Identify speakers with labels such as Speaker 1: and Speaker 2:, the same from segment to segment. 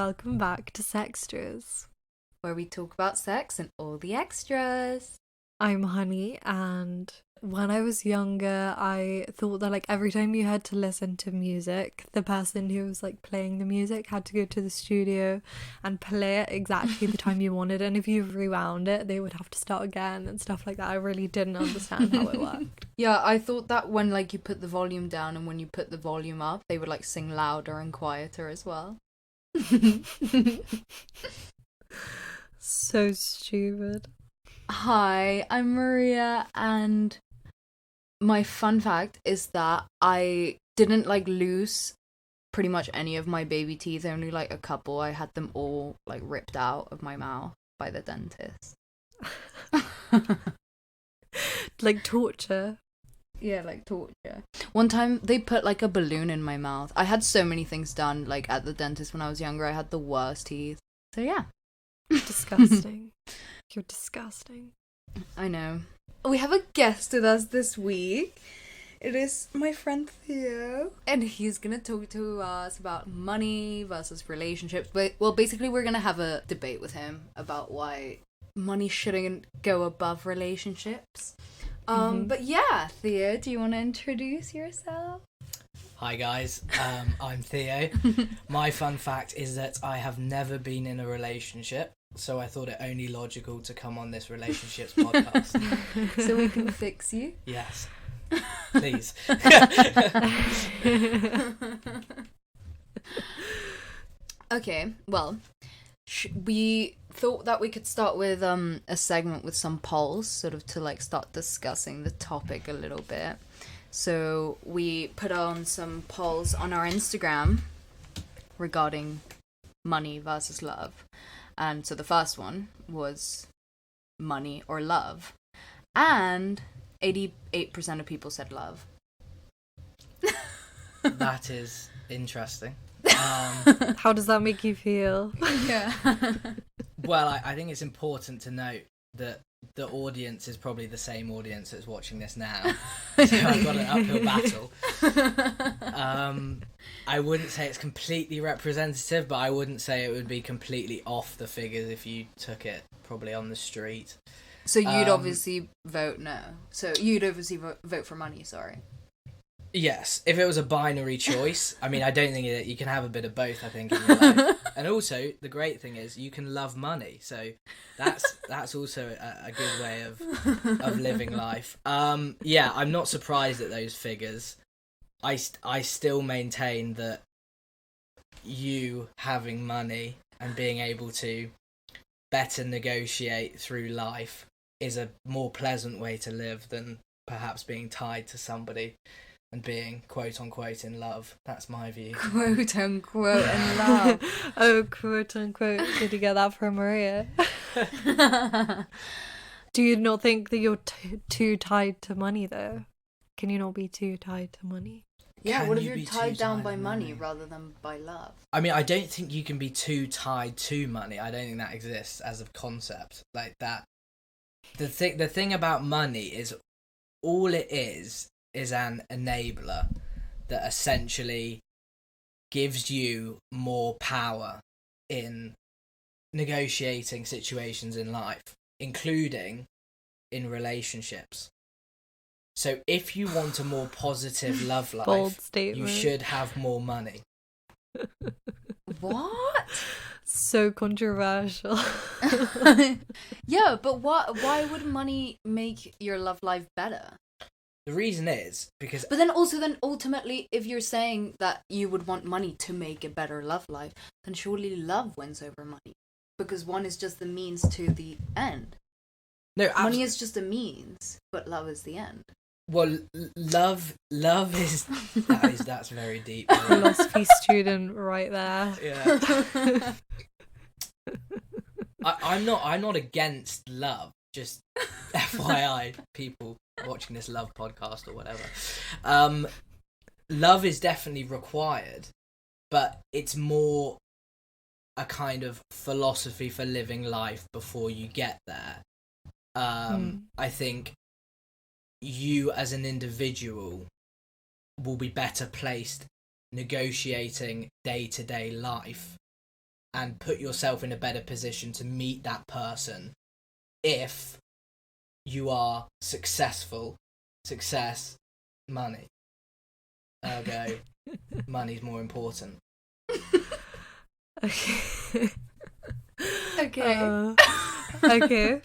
Speaker 1: welcome back to Sextras,
Speaker 2: where we talk about sex and all the extras.
Speaker 1: I'm Honey, and when I was younger, I thought that like every time you had to listen to music, the person who was like playing the music had to go to the studio and play it exactly the time you wanted, and if you rewound it, they would have to start again and stuff like that. I really didn't understand how it worked.
Speaker 2: Yeah, I thought that when like you put the volume down and when you put the volume up, they would like sing louder and quieter as well.
Speaker 1: So stupid.
Speaker 2: Hi, I'm Maria, and my fun fact is that I didn't like lose pretty much any of my baby teeth, only like a couple. I had them all like ripped out of my mouth by the dentist.
Speaker 1: Like torture.
Speaker 2: Yeah, like torture. One time they put like a balloon in my mouth. I had so many things done like at the dentist when I was younger. I had the worst teeth. So yeah.
Speaker 1: Disgusting. You're disgusting.
Speaker 2: I know. We have a guest with us this week. It is my friend Theo, and he's gonna talk to us about money versus relationships. But well, basically, we're gonna have a debate with him about why money shouldn't go above relationships. But yeah, Theo, do you want to introduce yourself?
Speaker 3: Hi guys, I'm Theo. My fun fact is that I have never been in a relationship, so I thought it only logical to come on this relationships podcast.
Speaker 2: So we can fix you?
Speaker 3: Yes, please.
Speaker 2: Okay, well, we thought that we could start with a segment with some polls, sort of to like start discussing the topic a little bit. So we put on some polls on our Instagram regarding money versus love. And so the first one was money or love. And 88% of people said love.
Speaker 3: That is interesting.
Speaker 1: How does that make you feel?
Speaker 2: Yeah.
Speaker 3: Well, I think it's important to note that the audience is probably the same audience that's watching this now. So I've got an uphill battle. I wouldn't say it's completely representative, but I wouldn't say it would be completely off the figures if you took it probably on the street.
Speaker 2: So you'd obviously vote no. So you'd obviously vote for money, sorry.
Speaker 3: Yes, if it was a binary choice, I mean, I don't think you can have a bit of both, I think, in your life. And also, the great thing is you can love money, so that's also a good way of living life. Yeah, I'm not surprised at those figures. I still maintain that you having money and being able to better negotiate through life is a more pleasant way to live than perhaps being tied to somebody and being quote unquote in love. That's my view.
Speaker 2: Quote unquote in love.
Speaker 1: Oh, quote unquote. Did you get that from Maria? Do you not think that you're too tied to money though? Can you not be too tied to money?
Speaker 2: Yeah, what if you're tied down by money rather than by love?
Speaker 3: I mean, I don't think you can be too tied to money. I don't think that exists as a concept like that. The thing about money is all it is an enabler that essentially gives you more power in negotiating situations in life, including in relationships. So if you want a more positive love life, you should have more money.
Speaker 2: What?
Speaker 1: So controversial.
Speaker 2: Yeah, but why would money make your love life better?
Speaker 3: The reason is because...
Speaker 2: But then ultimately, if you're saying that you would want money to make a better love life, then surely love wins over money. Because one is just the means to the end.
Speaker 3: No,
Speaker 2: money is just a means, but love is the end.
Speaker 3: Well, love is... That's very deep.
Speaker 1: Philosophy student right there.
Speaker 3: Yeah. I'm not against love. Just FYI, people watching this love podcast or whatever. Love is definitely required, but it's more a kind of philosophy for living life before you get there. I think you as an individual will be better placed negotiating day-to-day life and put yourself in a better position to meet that person if you are successful. Success, money. Ergo, money's more important.
Speaker 1: Okay.
Speaker 2: Okay.
Speaker 1: Okay.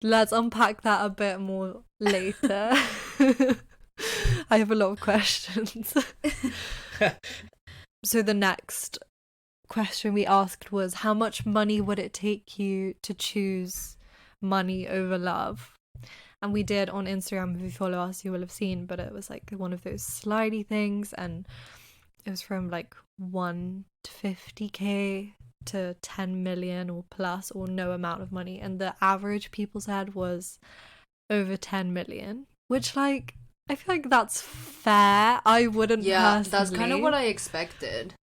Speaker 1: Let's unpack that a bit more later. I have a lot of questions. So the next question we asked was, how much money would it take you to choose money over love? And we did on Instagram, if you follow us, you will have seen, but it was like one of those slidey things, and it was from like 1 to 50k to 10 million or plus, or no amount of money. And the average people said was over 10 million, which, like, I feel like that's fair. I wouldn't personally.
Speaker 2: That's kind of what I expected.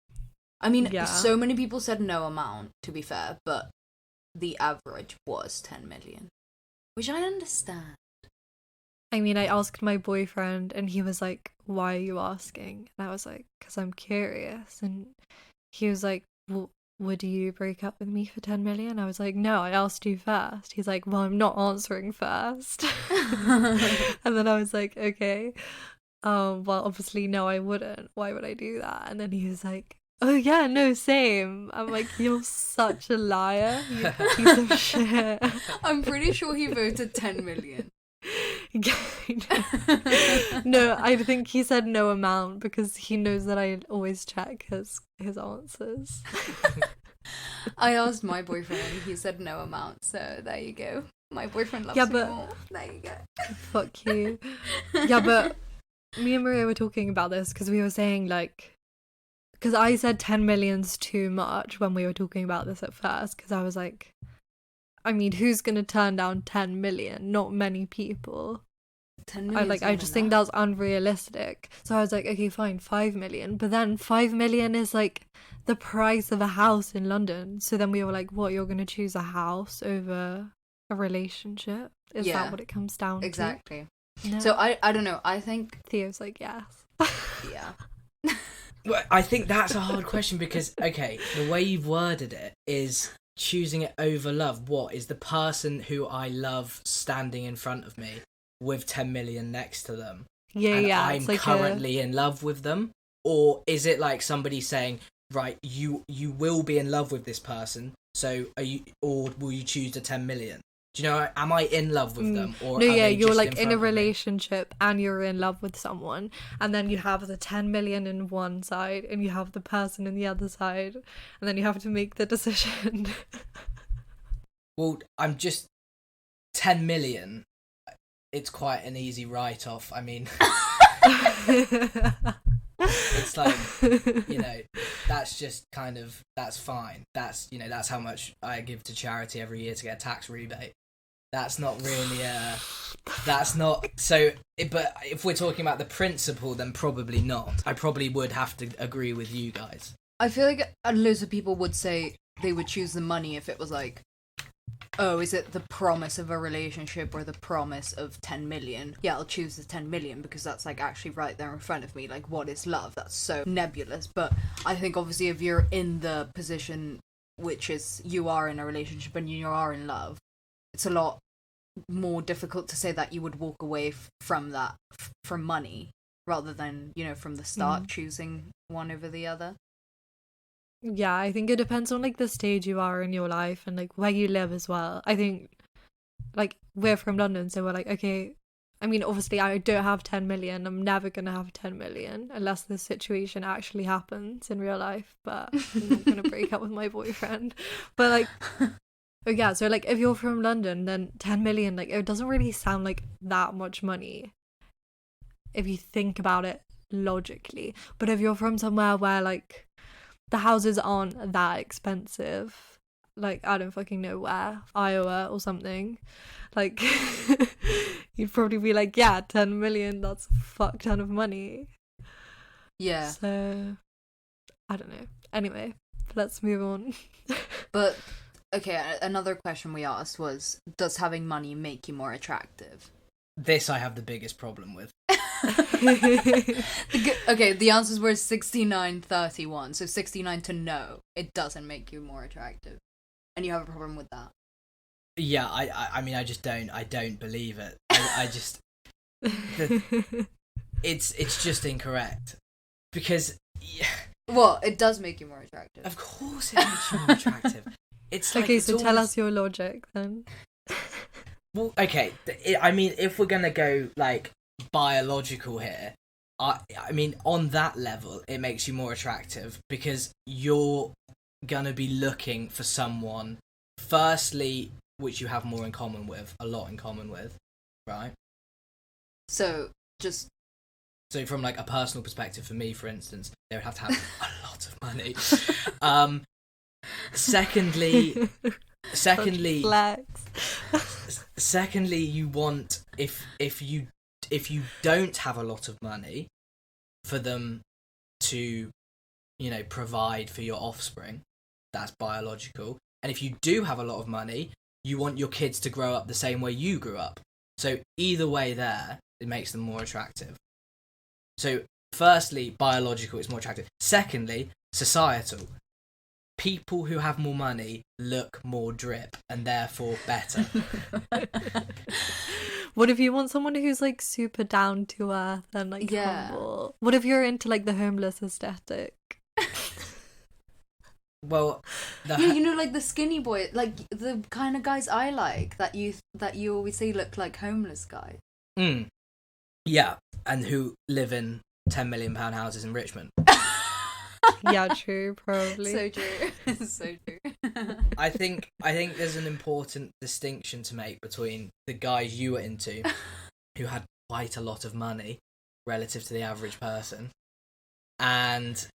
Speaker 2: I mean,
Speaker 1: Yeah.
Speaker 2: so many people said no amount, to be fair, but the average was 10 million, which I understand.
Speaker 1: I mean, I asked my boyfriend and he was like, why are you asking? And I was like, because I'm curious. And he was like, well, would you break up with me for 10 million? I was like, no, I asked you first. He's like, well, I'm not answering first. And then I was like, okay. Well, obviously, no, I wouldn't. Why would I do that? And then he was like, oh yeah, no, same. I'm like, you're such a liar, you piece of shit.
Speaker 2: I'm pretty sure he voted 10 million.
Speaker 1: No, I think he said no amount because he knows that I always check his answers.
Speaker 2: I asked my boyfriend and he said no amount, so there you go. My boyfriend loves me more. There you go.
Speaker 1: Fuck you. Yeah, but me and Maria were talking about this because we were saying, like, because I said 10 million's too much when we were talking about this at first, because I was like, I mean, who's gonna turn down 10 million? Not many people.
Speaker 2: 10 million.
Speaker 1: I just think that's unrealistic. So I was like, okay, fine, 5 million. But then 5 million is like the price of a house in London. So then we were like, what, you're gonna choose a house over a relationship? Is that what it comes down to?
Speaker 2: Exactly.
Speaker 1: No.
Speaker 2: So I don't know. I think
Speaker 1: Theo's like, yes.
Speaker 2: yeah.
Speaker 3: Well, I think that's a hard question because, okay, the way you've worded it is choosing it over love. What is the person who I love standing in front of me with 10 million next to them?
Speaker 1: Yeah,
Speaker 3: and
Speaker 1: yeah.
Speaker 3: I'm
Speaker 1: like
Speaker 3: currently in love with them? Or is it like somebody saying, right, you will be in love with this person, so are you, or will you choose the 10 million? Do you know, am I in love with them? Or
Speaker 1: no,
Speaker 3: are
Speaker 1: yeah,
Speaker 3: they
Speaker 1: you're
Speaker 3: just
Speaker 1: like in
Speaker 3: front
Speaker 1: a
Speaker 3: of me?
Speaker 1: relationship and you're in love with someone, and then you have the 10 million in one side and you have the person in the other side, and then you have to make the decision.
Speaker 3: Well, I'm just 10 million. It's quite an easy write-off. I mean, it's like, you know, that's just kind of, that's fine. That's, you know, that's how much I give to charity every year to get a tax rebate. That's not really that's not, so, but if we're talking about the principle, then probably not. I probably would have to agree with you guys.
Speaker 2: I feel like loads of people would say they would choose the money if it was like, oh, is it the promise of a relationship or the promise of 10 million? Yeah, I'll choose the 10 million because that's like actually right there in front of me. Like, what is love? That's so nebulous. But I think obviously if you're in the position which is you are in a relationship and you are in love, it's a lot more difficult to say that you would walk away from that, from money, rather than, you know, from the start choosing one over the other.
Speaker 1: Yeah, I think it depends on like the stage you are in your life and like where you live as well. I think like we're from London, so we're like, okay, I mean, obviously I don't have 10 million. I'm never gonna have 10 million unless the situation actually happens in real life, but I'm not gonna break up with my boyfriend. But like, oh yeah, so like if you're from London, then 10 million, like it doesn't really sound like that much money if you think about it logically. But if you're from somewhere where like the houses aren't that expensive, like I don't fucking know where, Iowa or something, like you'd probably be like, yeah, 10 million, that's a fuck ton of money.
Speaker 2: Yeah.
Speaker 1: So I don't know. Anyway, let's move on.
Speaker 2: But okay, another question we asked was, does having money make you more attractive?
Speaker 3: This I have the biggest problem with.
Speaker 2: Okay, the answers were 69-31. So 69 to no, it doesn't make you more attractive, and you have a problem with that.
Speaker 3: Yeah, I mean, I don't believe it. I just, it's just incorrect, because,
Speaker 2: Well, it does make you more attractive.
Speaker 3: of course it makes you more attractive. It's like,
Speaker 1: Okay,
Speaker 3: it's
Speaker 1: so tell
Speaker 3: almost-
Speaker 1: us your logic then.
Speaker 3: Well, okay, I mean, if we're gonna go, like, biological here, I mean, on that level, it makes you more attractive, because you're gonna be looking for someone, firstly, which you have more in common with, a lot in common with, right?
Speaker 2: So just
Speaker 3: So from, like, a personal perspective, for me, for instance, they would have to have a lot of money. Secondly,
Speaker 1: Flex.
Speaker 3: secondly, you want, if you don't have a lot of money, for them to, provide for your offspring. That's biological. And if you do have a lot of money, you want your kids to grow up the same way you grew up. So either way there, it makes them more attractive. So firstly, biological is more attractive. Secondly, societal. People who have more money look more drip and therefore better.
Speaker 1: What if you want someone who's like super down to earth and like humble? What if you're into like the homeless aesthetic?
Speaker 3: Well,
Speaker 2: yeah, like the skinny boy, like the kind of guys I like that you always say look like homeless guys.
Speaker 3: Yeah, and who live in £10 million houses in Richmond.
Speaker 1: Yeah, true, probably.
Speaker 2: So true. So true.
Speaker 3: I think there's an important distinction to make between the guys you were into, who had quite a lot of money relative to the average person, and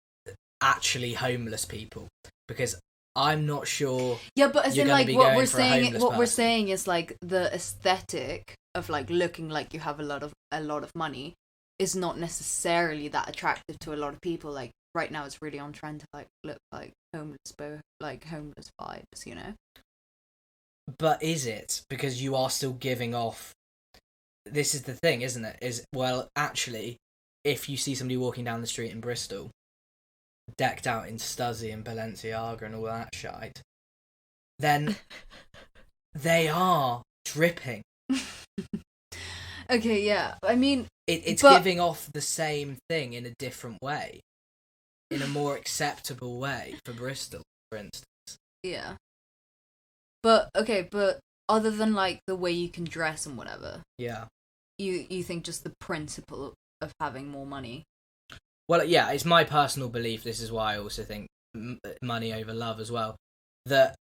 Speaker 3: actually homeless people, because I'm not sure.
Speaker 2: Yeah, but as
Speaker 3: you're
Speaker 2: in
Speaker 3: gonna
Speaker 2: like
Speaker 3: be
Speaker 2: what
Speaker 3: going
Speaker 2: we're
Speaker 3: for a
Speaker 2: saying,
Speaker 3: homeless
Speaker 2: what we're
Speaker 3: person.
Speaker 2: saying is like the aesthetic of like looking like you have a lot of money is not necessarily that attractive to a lot of people. Like right now, it's really on trend to like look like homeless vibes, you know.
Speaker 3: But is it? Because you are still giving off. This is the thing, isn't it? Well, actually, if you see somebody walking down the street in Bristol, decked out in Stuzzy and Balenciaga and all that shite, then they are dripping.
Speaker 2: Okay, yeah. I mean,
Speaker 3: It's giving off the same thing in a different way, in a more acceptable way for Bristol, for instance.
Speaker 2: yeah. But okay, but other than like the way you can dress and whatever,
Speaker 3: Yeah.
Speaker 2: you think just the principle of having more money.
Speaker 3: Well, yeah, it's my personal belief. This is why I also think money over love as well. That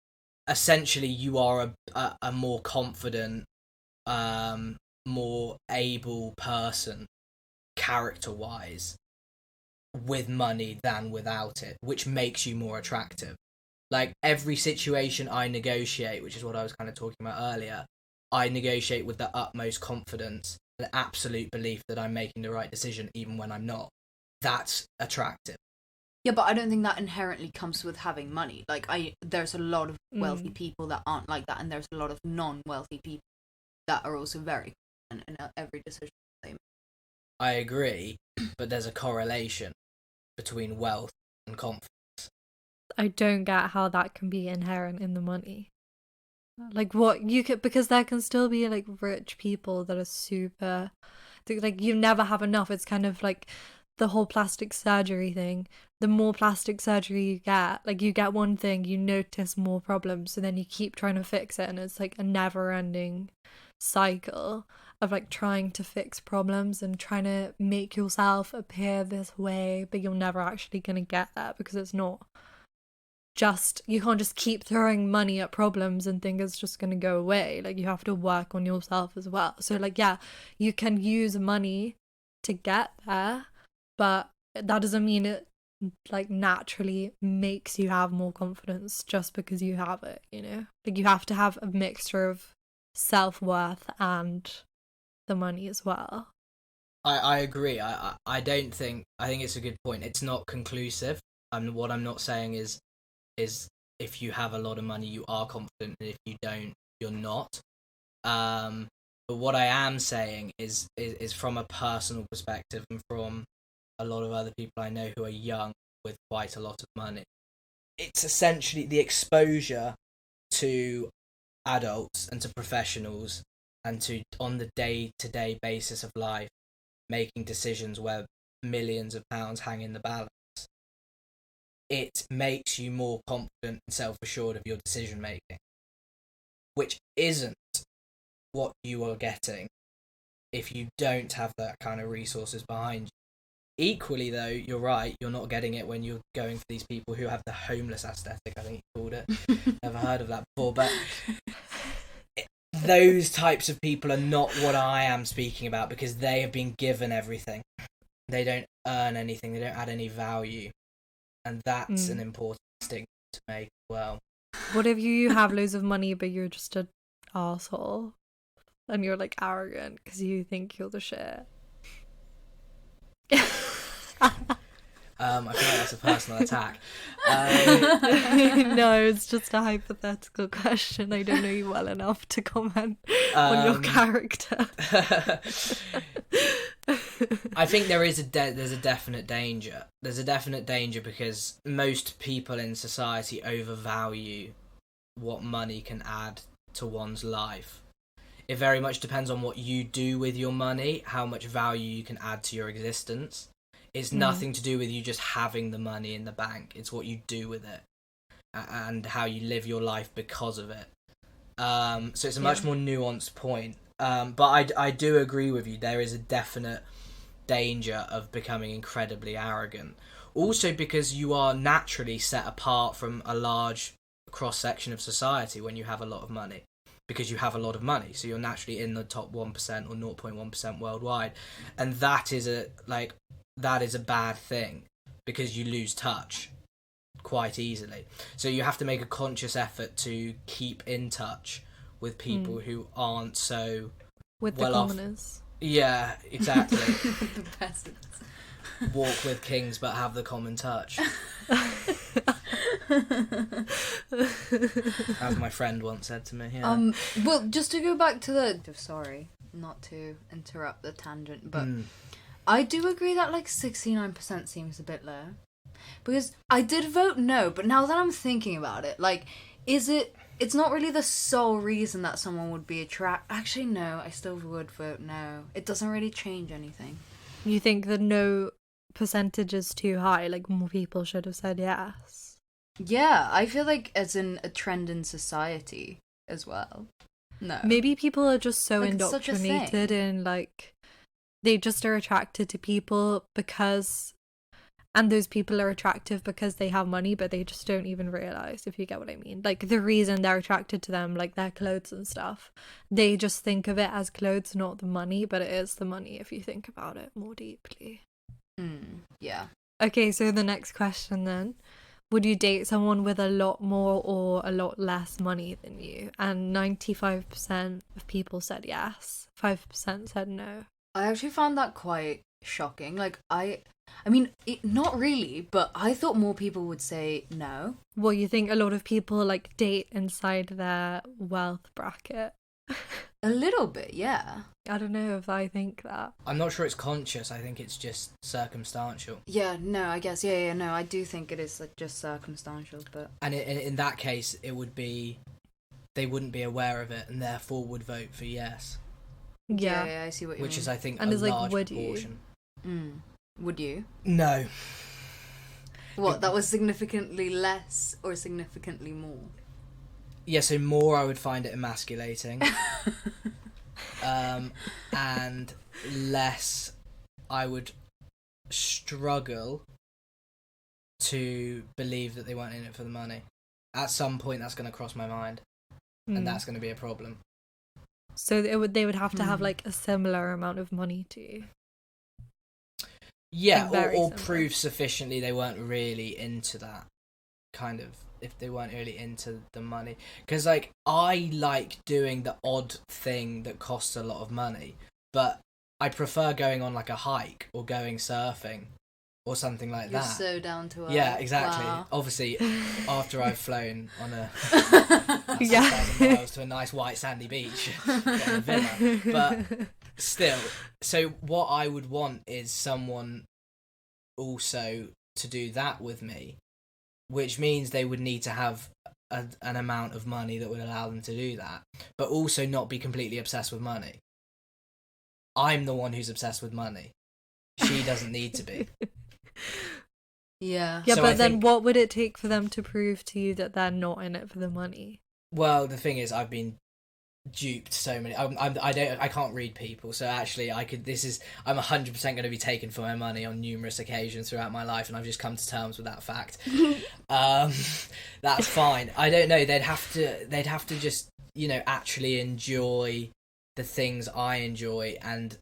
Speaker 3: essentially you are a more confident, more able person, character-wise, with money than without it, which makes you more attractive. Like, every situation I negotiate, which is what I was kind of talking about earlier, I negotiate with the utmost confidence and absolute belief that I'm making the right decision even when I'm not. That's attractive.
Speaker 2: Yeah, but I don't think that inherently comes with having money. Like there's a lot of wealthy people that aren't like that, and there's a lot of non-wealthy people that are also very confident in every decision they make.
Speaker 3: I agree, but there's a correlation between wealth and confidence.
Speaker 1: I don't get how that can be inherent in the money. Like what you could, because there can still be like rich people that are super, like you never have enough. It's kind of like the whole plastic surgery thing. The more plastic surgery you get, like you get one thing, you notice more problems, so then you keep trying to fix it, and it's like a never-ending cycle of like trying to fix problems and trying to make yourself appear this way, but you're never actually gonna get that, because it's not just, you can't just keep throwing money at problems and think it's just going to go away. Like you have to work on yourself as well. So like, yeah, you can use money to get there, but that doesn't mean it like naturally makes you have more confidence just because you have it, you know? Like you have to have a mixture of self-worth and the money as well.
Speaker 3: I agree. I don't think, I think it's a good point. It's not conclusive. What I'm not saying is if you have a lot of money, you are confident, and if you don't, you're not. But what I am saying is from a personal perspective and from a lot of other people I know who are young with quite a lot of money. It's essentially the exposure to adults and to professionals and to, on the day-to-day basis of life, making decisions where millions of pounds hang in the balance. It makes you more confident and self-assured of your decision making, which isn't what you are getting if you don't have that kind of resources behind you. Equally, though, you're right, you're not getting it when you're going for these people who have the homeless aesthetic, I think you called it. Never heard of that before, but those types of people are not what I am speaking about, because they have been given everything. They don't earn anything, they don't add any value. And that's an important distinction to make as well.
Speaker 1: What if you have loads of money but you're just an asshole and you're like arrogant because you think you're the shit?
Speaker 3: I feel like that's a personal attack.
Speaker 1: No, it's just a hypothetical question. I don't know you well enough to comment on your character.
Speaker 3: I think there's a definite danger. There's a definite danger because most people in society overvalue what money can add to one's life. It very much depends on what you do with your money, how much value you can add to your existence. It's nothing to do with you just having the money in the bank. It's what you do with it and how you live your life because of it. So it's a much more nuanced point. But I do agree with you. There is a definite danger of becoming incredibly arrogant. Also because you are naturally set apart from a large cross-section of society when you have a lot of money. Because you have a lot of money. So you're naturally in the top 1% or 0.1% worldwide. And that is a bad thing because you lose touch quite easily. So you have to make a conscious effort to keep in touch with people who aren't so
Speaker 1: with
Speaker 3: well
Speaker 1: the
Speaker 3: off.
Speaker 1: commoners.
Speaker 3: Yeah, exactly.
Speaker 2: The peasants.
Speaker 3: Walk with kings but have the common touch. As my friend once said to me. Yeah.
Speaker 2: Well, just to go back to the... Sorry, not to interrupt the tangent, but I do agree that like 69% seems a bit low. Because I did vote no, but now that I'm thinking about it, like, it's not really the sole reason that someone would be attracted. Actually, no, I still would vote no. It doesn't really change anything.
Speaker 1: You think the no percentage is too high? Like, more people should have said yes?
Speaker 2: Yeah, I feel like as in a trend in society as well. No.
Speaker 1: Maybe people are just so
Speaker 2: Like, it's such a
Speaker 1: indoctrinated in, like, they just are attracted to people because... And those people are attractive because they have money, but they just don't even realise, if you get what I mean. Like, the reason they're attracted to them, like their clothes and stuff, they just think of it as clothes, not the money, but it is the money if you think about it more deeply.
Speaker 2: Yeah.
Speaker 1: Okay, so the next question then. Would you date someone with a lot more or a lot less money than you? And 95% of people said yes. 5% said no.
Speaker 2: I actually found that quite shocking. Like, I mean, not really, but I thought more people would say no.
Speaker 1: Well, you think a lot of people, like, date inside their wealth bracket?
Speaker 2: A little bit, yeah.
Speaker 1: I don't know if I think that.
Speaker 3: I'm not sure it's conscious. I think it's just circumstantial.
Speaker 2: Yeah, no, I guess. Yeah, no, I do think it is like just circumstantial, but...
Speaker 3: And in that case, it would be... They wouldn't be aware of it and therefore would vote for yes.
Speaker 1: Yeah,
Speaker 2: I see what you mean.
Speaker 3: Which is, I think,
Speaker 1: and
Speaker 3: a
Speaker 1: it's like,
Speaker 3: large
Speaker 1: would
Speaker 3: proportion.
Speaker 2: Would you?
Speaker 3: No.
Speaker 2: What, that was significantly less or significantly more?
Speaker 3: Yeah, so more I would find it emasculating. And less I would struggle to believe that they weren't in it for the money. At some point that's going to cross my mind. And that's going to be a problem.
Speaker 1: So they would have to have like a similar amount of money to you.
Speaker 3: Yeah,
Speaker 1: like
Speaker 3: or prove sufficiently they weren't really into that kind of, if they weren't really into the money. Because, like, I like doing the odd thing that costs a lot of money, but I prefer going on, like, a hike or going surfing or something like
Speaker 2: You're
Speaker 3: that.
Speaker 2: so down to earth.
Speaker 3: Yeah, exactly.
Speaker 2: Wow.
Speaker 3: Obviously, after I've flown on a
Speaker 1: Yeah.
Speaker 3: 1,000 miles to a nice white sandy beach, getting a villa, but still. So what I would want is someone also to do that with me, which means they would need to have an amount of money that would allow them to do that, but also not be completely obsessed with money. I'm the one who's obsessed with money. She doesn't need to be.
Speaker 2: Yeah.
Speaker 1: Yeah,
Speaker 3: So
Speaker 1: but
Speaker 3: I
Speaker 1: then
Speaker 3: think-
Speaker 1: what would it take for them to prove to you that they're not in it for the money?
Speaker 3: Well, the thing is, I've been duped so many. I can't read people, so actually, I'm 100% going to be taken for my money on numerous occasions throughout my life, and I've just come to terms with that fact. That's fine. I don't know. They'd have to just actually enjoy the things I enjoy and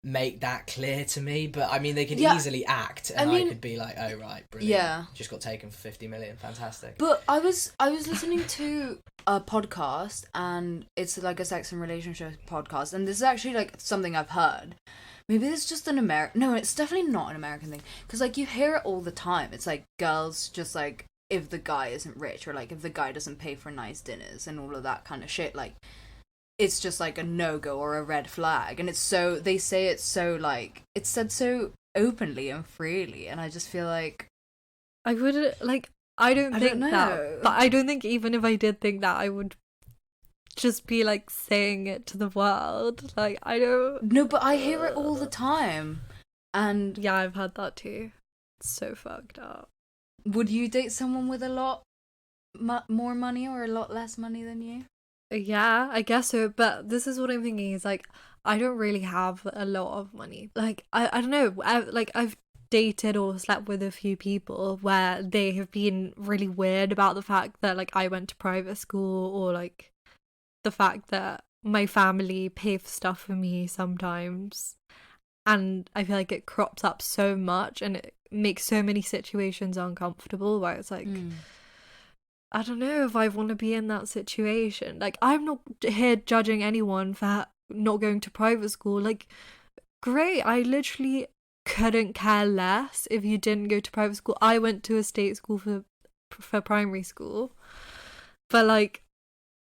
Speaker 3: make that clear to me. But I mean, they could easily act, and I could be like, oh right, brilliant,
Speaker 2: Yeah.
Speaker 3: just got taken for 50 million, fantastic.
Speaker 2: But I was listening to a podcast, and it's like a sex and relationship podcast, and this is actually like something I've heard. Maybe it's just an American. No, it's definitely not an American thing, because like you hear it all the time. It's like girls just like, if the guy isn't rich, or like if the guy doesn't pay for nice dinners and all of that kind of shit, like it's just like a no-go or a red flag. And they say it's so like, it's said so openly and freely, and I just feel like
Speaker 1: I wouldn't, like, I don't think
Speaker 2: know.
Speaker 1: that, but I don't think even if I did think that, I would just be like saying it to the world. Like, I don't.
Speaker 2: No, but I hear it all the time. And
Speaker 1: Yeah, I've had that too. It's so fucked up.
Speaker 2: would you date someone with a lot more money or a lot less money than you?
Speaker 1: Yeah, I guess so. But this is what I'm thinking is like, I don't really have a lot of money. Like, I don't know. I've dated or slept with a few people where they have been really weird about the fact that like I went to private school, or like the fact that my family pay for stuff for me sometimes. And I feel like it crops up so much, and it makes so many situations uncomfortable where it's like, I don't know if I want to be in that situation. Like, I'm not here judging anyone for not going to private school. Like, great. I literally couldn't care less if you didn't go to private school. I went to a state school for primary school. But, like,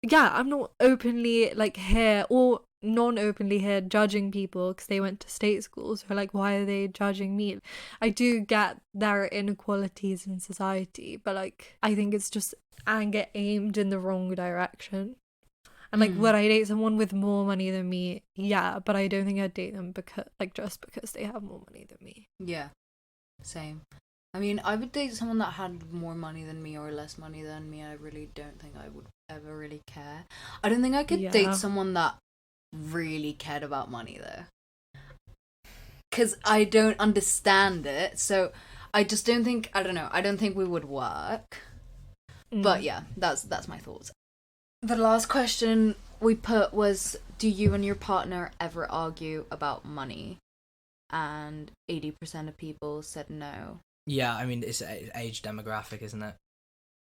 Speaker 1: yeah, I'm not openly, like, here or non-openly here judging people because they went to state schools. So, like, why are they judging me? I do get there are inequalities in society, but, like, I think it's just anger aimed in the wrong direction. And like, would I date someone with more money than me? Yeah, but I don't think I'd date them because, like, just because they have more money than me.
Speaker 2: Yeah, same. I mean, I would date someone that had more money than me or less money than me. I really don't think I would ever really care. I don't think I could date someone that really cared about money, though. Because I don't understand it. So I just don't think, I don't know, I don't think we would work. But yeah, that's my thoughts. The last question we put was, do you and your partner ever argue about money? And 80% of people said no.
Speaker 3: Yeah, I mean, it's age demographic, isn't it?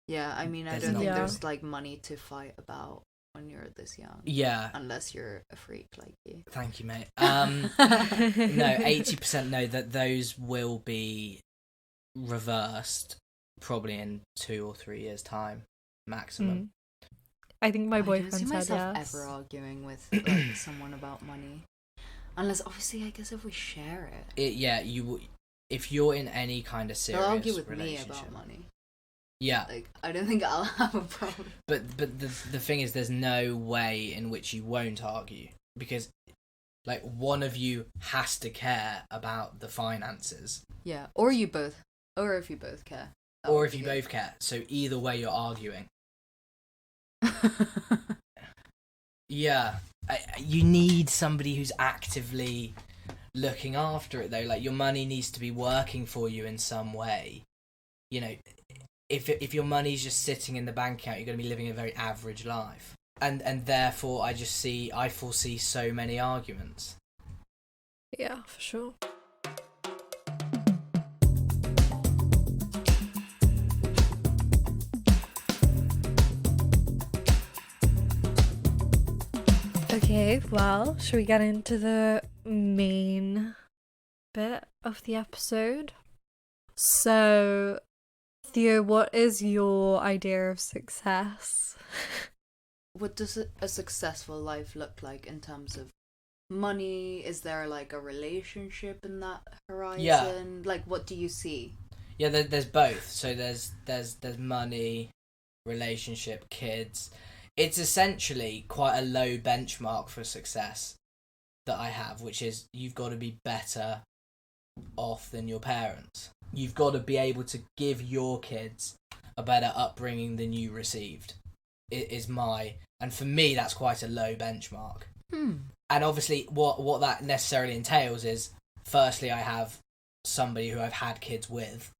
Speaker 2: Yeah, I mean, I
Speaker 3: There's
Speaker 2: don't think
Speaker 1: not-
Speaker 2: there's like money to fight about when you're this young.
Speaker 3: Yeah.
Speaker 2: Unless you're a freak like you.
Speaker 3: Thank you, mate. No, 80% know that those will be reversed probably in 2 or 3 years' time, maximum.
Speaker 1: I think my
Speaker 2: I don't
Speaker 1: boyfriend
Speaker 2: see
Speaker 1: said
Speaker 2: myself
Speaker 1: yes.
Speaker 2: ever arguing with like, someone about money. Unless, obviously, I guess if we share it.
Speaker 3: If you're in any kind of serious
Speaker 2: They'll argue with me
Speaker 3: relationship,
Speaker 2: about money.
Speaker 3: yeah.
Speaker 2: Like, I don't think I'll have a problem.
Speaker 3: But the thing is, there's no way in which you won't argue, because like one of you has to care about the finances,
Speaker 2: Yeah, or you both. Or if you both care. That
Speaker 3: or
Speaker 2: would
Speaker 3: if
Speaker 2: be
Speaker 3: you
Speaker 2: good.
Speaker 3: both care. So either way, you're arguing. Yeah, you need somebody who's actively looking after it, though. Like, your money needs to be working for you in some way. You know, if your money's just sitting in the bank account, you're going to be living a very average life, and therefore I foresee so many arguments.
Speaker 1: Yeah, for sure. Okay, well, should we get into the main bit of the episode. So, Theo, what is your idea of success?
Speaker 2: What does a successful life look like in terms of money? Is there like a relationship in that horizon?
Speaker 3: Yeah.
Speaker 2: Like, what do you see?
Speaker 3: Yeah, there's both. So there's money, relationship, kids. It's essentially quite a low benchmark for success that I have, which is you've got to be better off than your parents. You've got to be able to give your kids a better upbringing than you received. It is and for me that's quite a low benchmark. And obviously what that necessarily entails is, firstly, I have somebody who I've had kids with,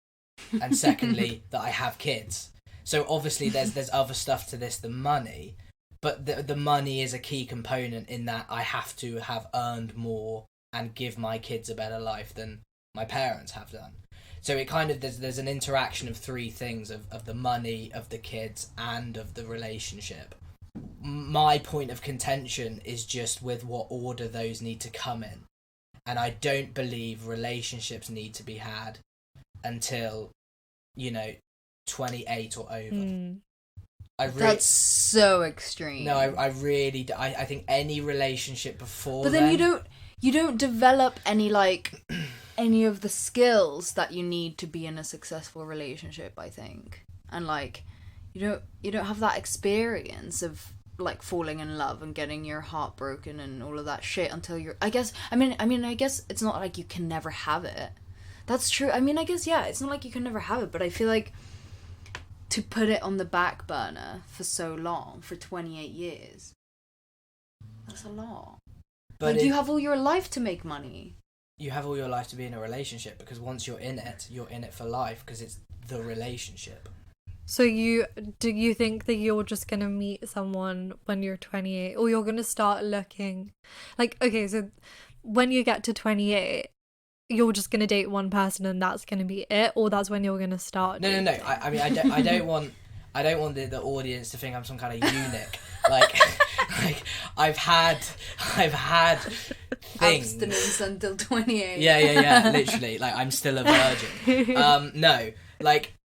Speaker 3: and secondly, that I have kids. So obviously there's other stuff to this than money, but the money is a key component in that I have to have earned more and give my kids a better life than my parents have done. So it kind of, there's an interaction of three things, of the money, of the kids, and of the relationship. My point of contention is just with what order those need to come in. And I don't believe relationships need to be had until, 28 or over.
Speaker 2: That's so extreme.
Speaker 3: No, I really do. I think any relationship before
Speaker 2: But then you don't develop any any of the skills that you need to be in a successful relationship, I think. And you don't have that experience of falling in love and getting your heart broken and all of that shit until you're, I guess it's not like you can never have it. That's true. I mean, I guess, yeah, it's not like you can never have it, but I feel like to put it on the back burner for so long, for 28 years, that's a lot. But you have all your life to make money.
Speaker 3: You have all your life to be in a relationship, because once you're in it for life, because it's the relationship.
Speaker 1: So do you think that you're just going to meet someone when you're 28, or you're going to start looking okay, so when you get to 28, you're just going to date one person and that's going to be it, or that's when you're going to start dating?
Speaker 3: No. I don't want the audience to think I'm some kind of eunuch. Like I've had things.
Speaker 2: Abstinence until 28.
Speaker 3: Yeah, literally. I'm still a virgin. No,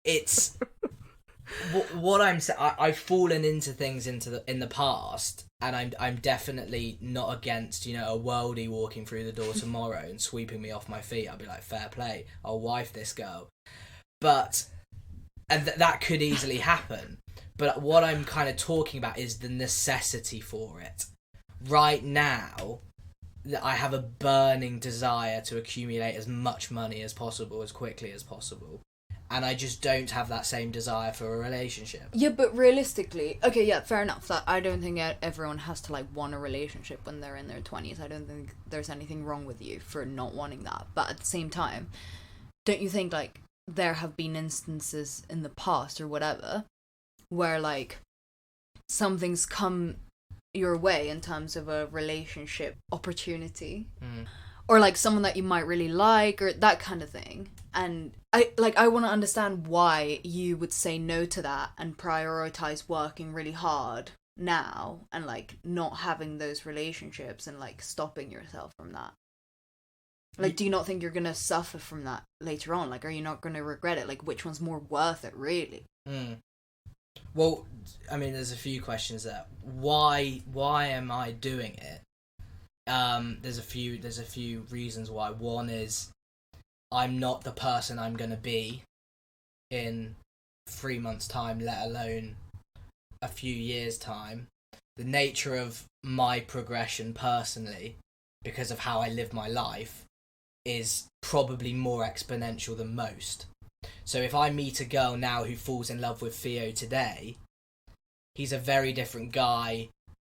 Speaker 3: it's what I'm saying. I've fallen into things in the past, and I'm definitely not against a worldie walking through the door tomorrow and sweeping me off my feet. I'll be like, fair play, I'll wife this girl. But that could easily happen. But what I'm kind of talking about is the necessity for it. Right now, I have a burning desire to accumulate as much money as possible, as quickly as possible. And I just don't have that same desire for a relationship.
Speaker 2: Yeah, but realistically, okay, yeah, fair enough. That I don't think everyone has to want a relationship when they're in their 20s. I don't think there's anything wrong with you for not wanting that. But at the same time, don't you think there have been instances in the past or whatever where something's come your way in terms of a relationship opportunity, or someone that you might really like, or that kind of thing, and I want to understand why you would say no to that and prioritize working really hard now and not having those relationships and stopping yourself from that. Do you not think you're gonna suffer from that later on? Are you not gonna regret it? Which one's more worth it, really?
Speaker 3: Well, I mean, there's a few questions there. Why am I doing it? There's a few reasons why. One is I'm not the person I'm gonna be in 3 months' time, let alone a few years' time. The nature of my progression personally, because of how I live my life, is probably more exponential than most. So if I meet a girl now who falls in love with Theo today, he's a very different guy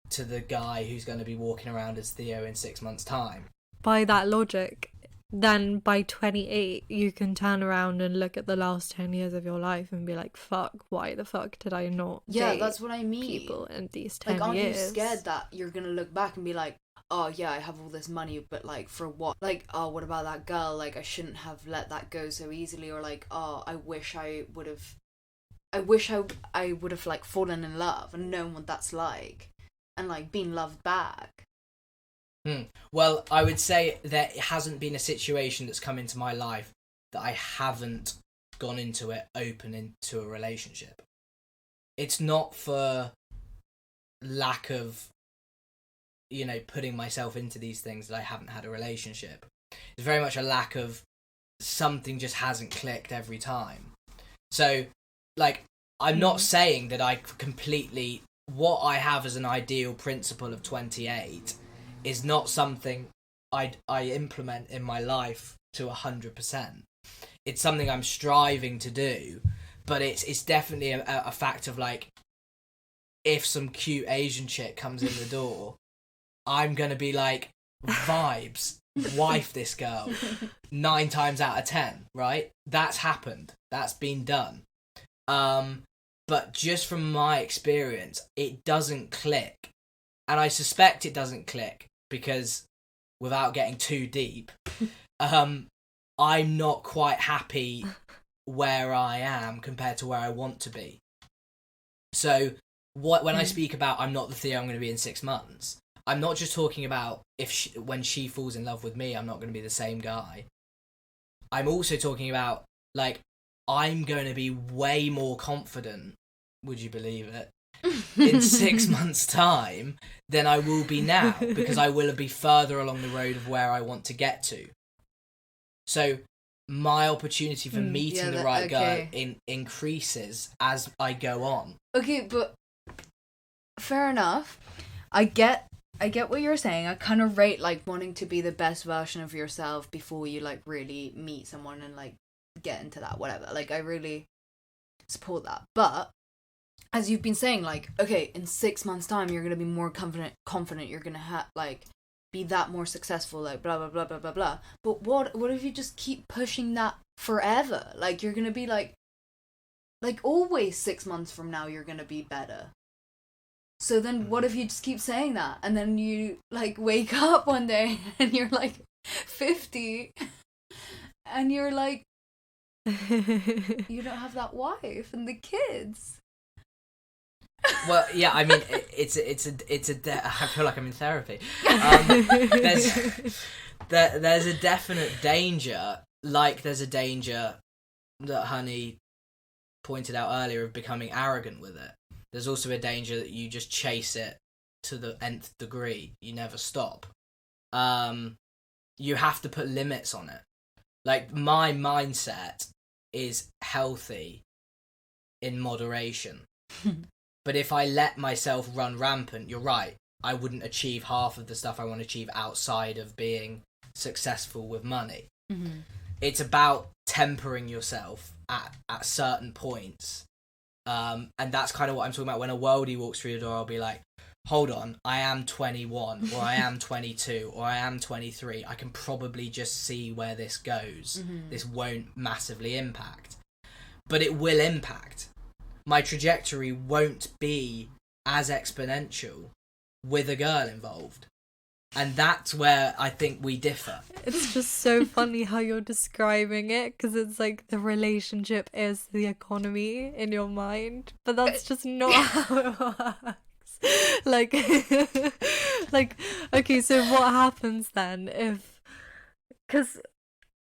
Speaker 3: to the guy who's going to be walking around as Theo in 6 months' time.
Speaker 1: By that logic, then by 28, you can turn around and look at the last 10 years of your life and be like, fuck, why the fuck did I not date
Speaker 2: that's what I mean.
Speaker 1: People in these 10 years?
Speaker 2: Aren't you scared that you're going to look back and be like, oh yeah, I have all this money, but for what? Oh, what about that girl? I shouldn't have let that go so easily, or oh, I wish I would have fallen in love and known what that's like, and been loved back.
Speaker 3: Well, I would say there hasn't been a situation that's come into my life that I haven't gone into it open into a relationship. It's not for lack of, putting myself into these things that I haven't had a relationship. It's very much a lack of something just hasn't clicked every time. So, like, I'm not saying that I completely... What I have as an ideal principle of 28 is not something I implement in my life to 100%. It's something I'm striving to do, but it's definitely a fact of, like, if some cute Asian chick comes in the door, I'm going to be like, vibes, wife this girl, 9 times out of 10, right? That's happened. That's been done. But just from my experience, it doesn't click. And I suspect it doesn't click because, without getting too deep, I'm not quite happy where I am compared to where I want to be. So when I speak about I'm not the Theo I'm going to be in 6 months, I'm not just talking about when she falls in love with me, I'm not going to be the same guy. I'm also talking about, like, I'm going to be way more confident, would you believe it, in 6 months' time than I will be now, because I will be further along the road of where I want to get to. So my opportunity for meeting the right girl increases as I go on.
Speaker 2: Okay, but fair enough. I get what you're saying. I kind of rate, like, wanting to be the best version of yourself before you, like, really meet someone and, like, get into that, whatever. Like, I really support that. But as you've been saying, like, okay, in 6 months' time, you're gonna be more confident. You're gonna be that more successful, like, blah blah blah blah blah blah. But what if you just keep pushing that forever? Like, you're gonna be like always 6 months from now, you're gonna be better. So then what if you just keep saying that, and then you, like, wake up one day and you're, like, 50 and you're like, you don't have that wife and the kids.
Speaker 3: Well, yeah, I mean, it's a I feel like I'm in therapy. There's a definite danger, like there's a danger that Honey pointed out earlier of becoming arrogant with it. There's also a danger that you just chase it to the nth degree. You never stop. You have to put limits on it. Like, my mindset is healthy in moderation. But if I let myself run rampant, you're right, I wouldn't achieve half of the stuff I want to achieve outside of being successful with money. Mm-hmm. It's about tempering yourself at certain points. And that's kind of what I'm talking about. When a worldie walks through the door, I'll be like, hold on, I am 21, or I am 22, or I am 23. I can probably just see where this goes. Mm-hmm. This won't massively impact. But it will impact. My trajectory won't be as exponential with a girl involved. And that's where I think we differ.
Speaker 1: It's just so funny how you're describing it, because it's like the relationship is the economy in your mind, but that's just not how it works. Like, okay, so what happens then if... Because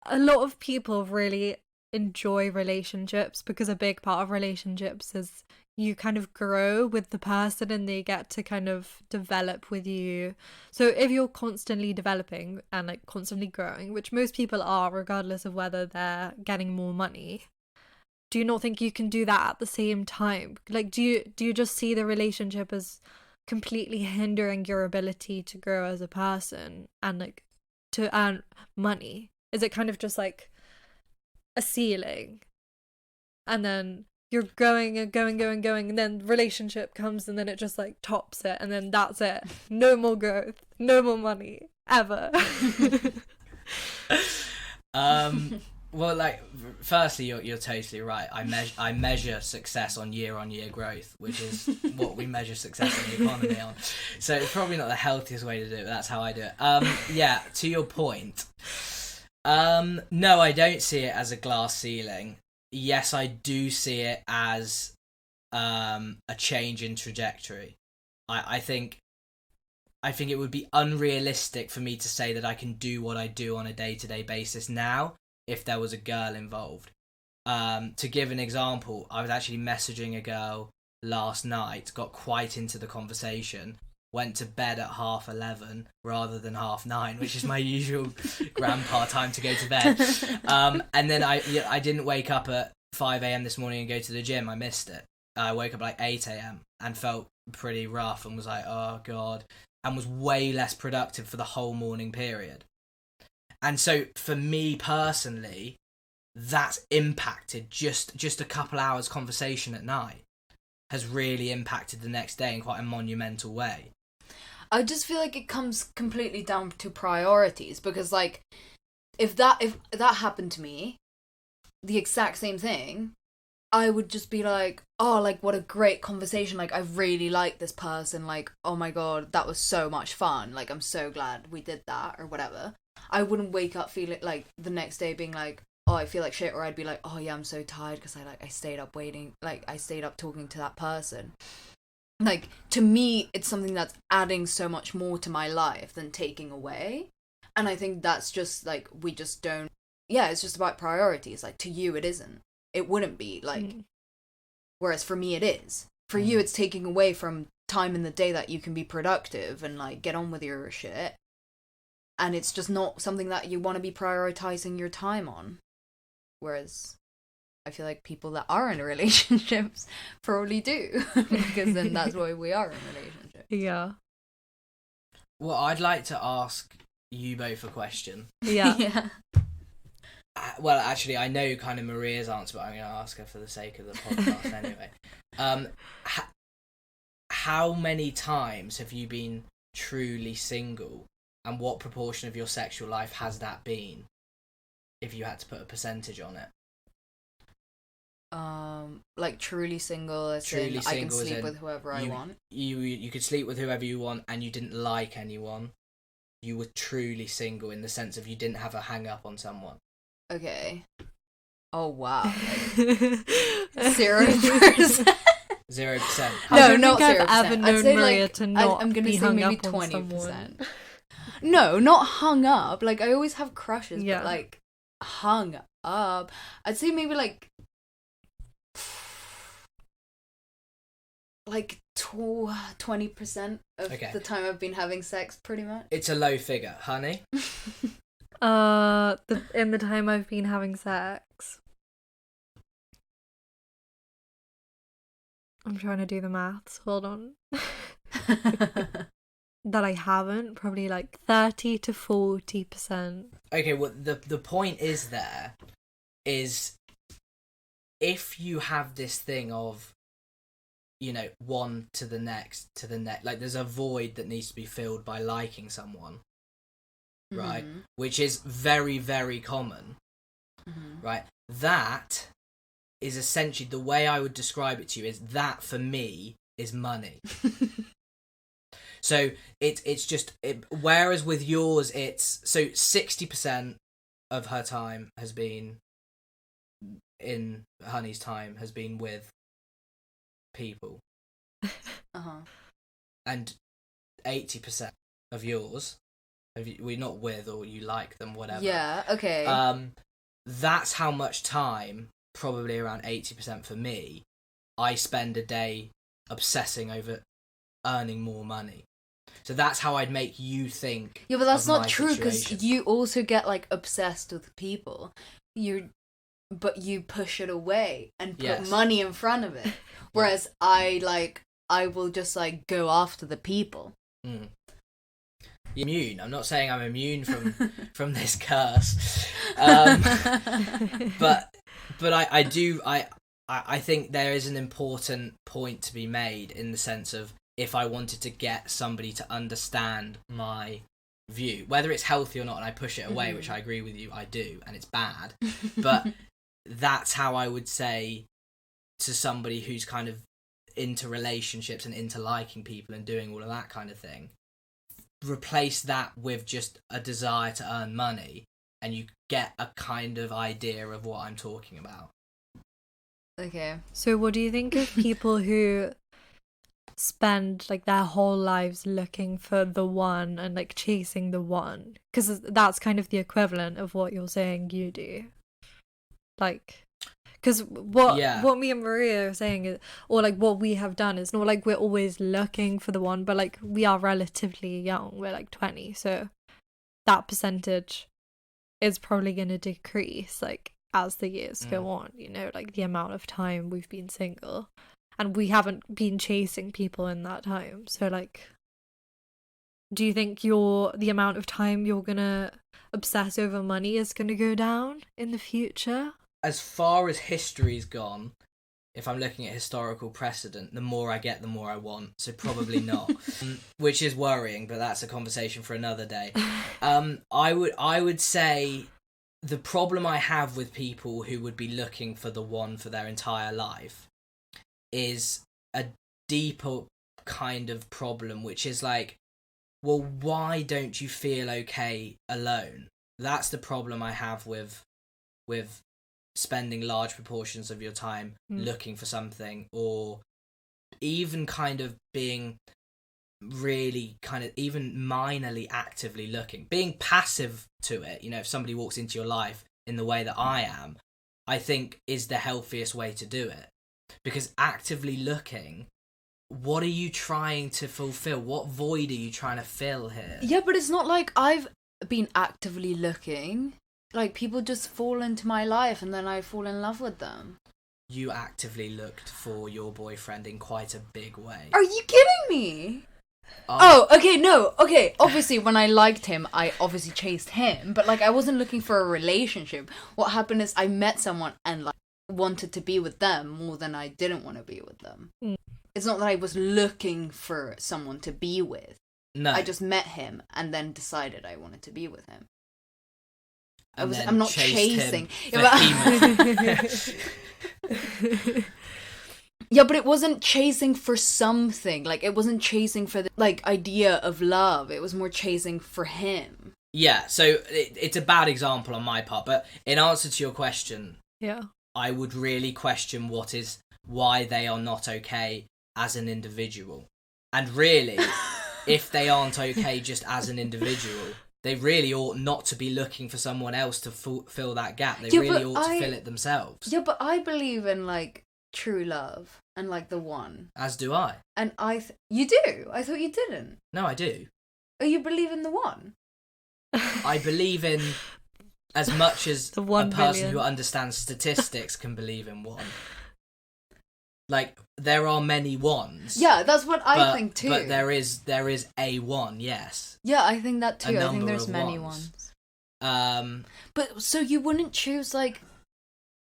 Speaker 1: a lot of people really enjoy relationships, because a big part of relationships is you kind of grow with the person and they get to kind of develop with you. So if you're constantly developing and, like, constantly growing, which most people are regardless of whether they're getting more money, do you not think you can do that at the same time? Like, do you just see the relationship as completely hindering your ability to grow as a person and, like, to earn money? Is it kind of just like a ceiling, and then you're going and going, and then relationship comes and then it just, like, tops it, and then that's it, no more growth, no more money ever?
Speaker 3: Well, like, firstly, you're totally right. I measure success on year growth, which is what we measure success in the economy on. So it's probably not the healthiest way to do it, but that's how I do it. Yeah, to your point. No, I don't see it as a glass ceiling. Yes, I do see it as a change in trajectory. I think I think it would be unrealistic for me to say that I can do what I do on a day-to-day basis now if there was a girl involved. To give an example, I was actually messaging a girl last night, got quite into the conversation, went to bed at 11:30 rather than 9:30, which is my usual grandpa time to go to bed. And then I didn't wake up at 5 a.m. this morning and go to the gym. I missed it. I woke up like 8 a.m. and felt pretty rough and was like, oh God, and was way less productive for the whole morning period. And so for me personally, that's impacted just a couple hours conversation at night has really impacted the next day in quite a monumental way.
Speaker 2: I just feel like it comes completely down to priorities, because like if that happened to me, the exact same thing, I would just be like, oh, like what a great conversation, like I really like this person, like oh my god, that was so much fun, like I'm so glad we did that, or whatever. I wouldn't wake up feeling like the next day being like, oh, I feel like shit, or I'd be like, oh yeah, I'm so tired because I stayed up waiting, like I stayed up talking to that person. Like, to me, it's something that's adding so much more to my life than taking away. And I think that's just, like, we just don't... Yeah, it's just about priorities. Like, to you, it isn't. It wouldn't be, like... Whereas for me, it is. For you, it's taking away from time in the day that you can be productive and, like, get on with your shit. And it's just not something that you want to be prioritizing your time on. Whereas... I feel like people that are in relationships probably do, because then that's why we are in relationships.
Speaker 1: Yeah.
Speaker 3: Well, I'd like to ask you both a question.
Speaker 1: Yeah.
Speaker 2: Yeah.
Speaker 3: Well, actually, I know kind of Maria's answer, but I'm going to ask her for the sake of the podcast anyway. How many times have you been truly single, and what proportion of your sexual life has that been, if you had to put a percentage on it?
Speaker 2: Like truly single, as
Speaker 3: Truly
Speaker 2: in
Speaker 3: single,
Speaker 2: I can sleep
Speaker 3: as in
Speaker 2: with whoever I want.
Speaker 3: You could sleep with whoever you want, and you didn't like anyone. You were truly single in the sense of you didn't have a hang up on someone.
Speaker 2: Okay. Oh wow. 0%.
Speaker 3: 0%.
Speaker 2: No, not 0%.
Speaker 1: I've ever known
Speaker 2: I'd say
Speaker 1: Maria
Speaker 2: like
Speaker 1: to not
Speaker 2: I'm gonna
Speaker 1: be
Speaker 2: say
Speaker 1: hung
Speaker 2: maybe
Speaker 1: up on
Speaker 2: 20%.
Speaker 1: someone.
Speaker 2: No, not hung up. Like I always have crushes,
Speaker 1: Yeah.
Speaker 2: but like hung up. I'd say maybe like 20% of the time I've been having sex, pretty much.
Speaker 3: It's a low figure, honey.
Speaker 1: In the time I've been having sex, I'm trying to do the maths. Hold on. That I haven't, probably like 30 to 40%.
Speaker 3: Okay, well, the point is if you have this thing of, you know, one to the next, like there's a void that needs to be filled by liking someone, right?
Speaker 2: Mm-hmm.
Speaker 3: Which is very, very common, right? That is essentially, the way I would describe it to you is that for me is money. So it's just, whereas with yours, it's, so 60% of her time has been, in Honey's time, has been with people. And 80% of yours, we're not with, or you like them, whatever.
Speaker 2: Yeah, okay.
Speaker 3: That's how much time, probably around 80% for me, I spend a day obsessing over earning more money. So that's how I'd make you think.
Speaker 2: Yeah, but that's
Speaker 3: of
Speaker 2: not
Speaker 3: my
Speaker 2: true,
Speaker 3: situation.
Speaker 2: because you also get like obsessed with people. But you push it away and put money in front of it. Whereas I will just like go after the people.
Speaker 3: You're immune. I'm not saying I'm immune from this curse. But I think there is an important point to be made, in the sense of, if I wanted to get somebody to understand my view, whether it's healthy or not, and I push it away, which I agree with you, I do, and it's bad, but that's how I would say to somebody who's kind of into relationships and into liking people and doing all of that kind of thing, replace that with just a desire to earn money, and you get a kind of idea of what I'm talking about.
Speaker 2: Okay.
Speaker 1: So what do you think of people who spend like their whole lives looking for the one and like chasing the one, because that's kind of the equivalent of what you're saying you do. Like, because what me and Maria are saying is, or like what we have done, is not like we're always looking for the one, but like we are relatively young, we're like 20, so that percentage is probably going to decrease like as the years go on, you know, like the amount of time we've been single, and we haven't been chasing people in that time. So like, do you think the amount of time you're gonna obsess over money is gonna go down in the future?
Speaker 3: As far as history's gone, if I'm looking at historical precedent, the more I get, the more I want. So probably not, which is worrying, but that's a conversation for another day. I would say the problem I have with people who would be looking for the one for their entire life is a deeper kind of problem, which is like, well, why don't you feel okay alone? That's the problem I have with spending large proportions of your time looking for something, or even kind of being really kind of even minorly actively looking, being passive to it. You know, if somebody walks into your life in the way that I am, I think is the healthiest way to do it. Because actively looking, what are you trying to fulfill? What void are you trying to fill here?
Speaker 2: Yeah, but it's not like I've been actively looking. Like, people just fall into my life and then I fall in love with them.
Speaker 3: You actively looked for your boyfriend in quite a big way.
Speaker 2: Are you kidding me? Oh, okay, no. Okay, obviously when I liked him, I obviously chased him. But, like, I wasn't looking for a relationship. What happened is I met someone and, like, wanted to be with them more than I didn't want to be with them. It's not that I was looking for someone to be with.
Speaker 3: No.
Speaker 2: I just met him and then decided I wanted to be with him.
Speaker 3: And
Speaker 2: I'm not chasing. Yeah, but it wasn't chasing for something. Like, it wasn't chasing for the, like, idea of love. It was more chasing for him.
Speaker 3: Yeah, so it's a bad example on my part, but in answer to your question, I would really question why they are not okay as an individual. And really, if they aren't okay just as an individual, they really ought not to be looking for someone else to fill that gap. They really ought to fill it themselves.
Speaker 2: Yeah, but I believe in, like, true love and, like, the one.
Speaker 3: As do I.
Speaker 2: And you do? I thought you didn't.
Speaker 3: No, I do.
Speaker 2: Oh, you believe in the one?
Speaker 3: I believe in as much as
Speaker 1: the
Speaker 3: a
Speaker 1: 1
Speaker 3: person
Speaker 1: billion.
Speaker 3: who understands statistics can believe in one. Like, there are many ones.
Speaker 2: Yeah, that's what I think too.
Speaker 3: But there is a one, yes.
Speaker 2: Yeah, I think that too. I think there's
Speaker 3: of
Speaker 2: many
Speaker 3: ones.
Speaker 2: But so you wouldn't choose, like,